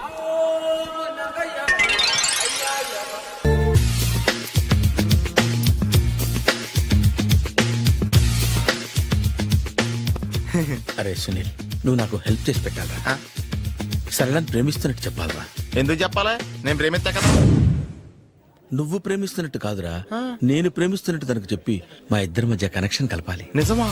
అరే సునీల్, నువ్వు నాకు హెల్ప్ చేసి పెట్టాలరా. సరళని ప్రేమిస్తున్నట్టు చెప్పాలరా. ఎందుకు చెప్పాలా? నేను ప్రేమిస్తా కదా. నువ్వు ప్రేమిస్తున్నట్టు కాదురా, నేను ప్రేమిస్తున్నట్టు తనకు చెప్పి మా ఇద్దరి మధ్య కనెక్షన్ కలపాలి. నిజమా?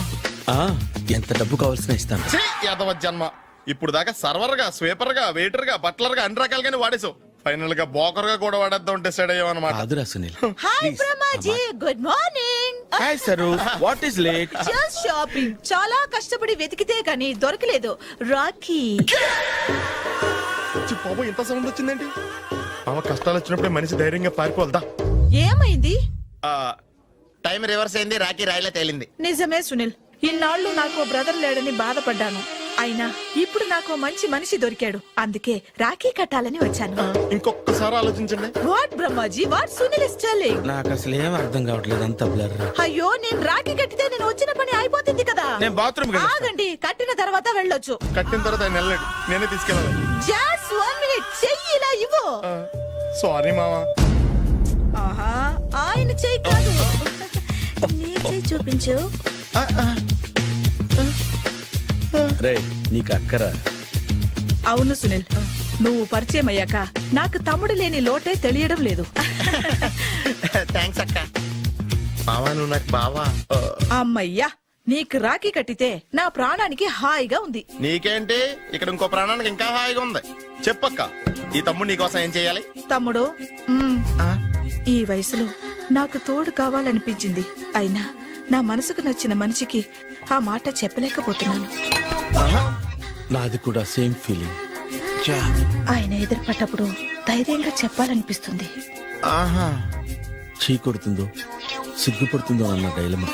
ఎంత డబ్బు కావాల్సిన ఇస్తాను. యాదవ జన్మ. ఇప్పుడు దాకా సర్వర్ గా, స్వీపర్ గా, వెయిటర్ గా, బట్లర్ గా అన్ని రకాలుగానే వాడేసావు. ఫైనల్ గా బోకర్ గా కూడా వాడేద్దాం డిసైడ్ అయ్యావు అనమాట. కాదురా Sunil. Hi Brahmaji, good morning. Hi sir, what is late? Just shopping. చాలా కష్టపడి వెతికితే కానీ దొరకలేదు. రాఖీ. బాబు ఇంత సౌండ్ వచ్చిందేంటి? మామ కష్టాలు వచ్చినప్పుడే మనిషి ధైర్యంగా పారిపోల్దా. ఏమైంది? టైం రివర్స్ అయింది, రాఖీ రాయిలా తేలింది. నిజమే సునీల్, ఇన్నాళ్ళు నాకు బ్రదర్ లేడని బాధపడ్డాను. అయినా ఇప్పుడు నాకు మంచి మనిషి దొరికాడు. అందుకే రాఖీ కట్టాలని వచ్చాను. ఇంకొకసారి ఆలోచించండి. What Brahmaji, what Sunil is telling? నాకు అసలు ఏం అర్థం కావట్లేదు, అంత బ్లర్. అయ్యో, నేను రాఖీ కట్టితే నేను వచ్చిన పని అయిపోతుంది కదా. నేను బాత్రూమ్ ఆగండి, కట్టిన తర్వాత వెళ్ళొచ్చు. కట్టిన తర్వాత ఆయన వెళ్ళాడు, నేనే తీసుకెళ్ళాలి. జస్ట్ 1 minute, చెయ్యి ఇలా ఇవ్వు. సారీ మామా. ఆహా, ఆయన చెయ్యి కాదు, నీ చెయ్యి చూపించు. రే నీకు అక్కరా? అవును సునీల్, నువ్వు పరిచయం అయ్యాక నాకు తమ్ముడు లేని లోటే తెలియడం లేదు. థ్యాంక్స్ అక్క. మావా నువ్వు నాకు బావా. అమ్మయ్యా, నీకు రాఖీ కట్టితే నా ప్రాణానికి హాయిగా ఉంది. నీకేంటి, ఇక్కడ ఇంకో ప్రాణానికి ఇంకా హాయిగా ఉంది. చెప్పక్క, ఈ తమ్ముడు నీకోసం ఏం చేయాలి? తమ్ముడు, ఈ వయసులో నాకు తోడు కావాలనిపించింది. అయినా నా మనసుకు నచ్చిన మనిషికి ఆ మాట చెప్పలేకపోతున్నాను. నాది కూడా సేమ్ ఫీలింగ్. ఆయన ఎదురుపడ్డప్పుడు ధైర్యంగా చెప్పాలనిపిస్తుంది. చీ కొడుతుందో సిగ్గుపడుతుందో అన్న డైలమా.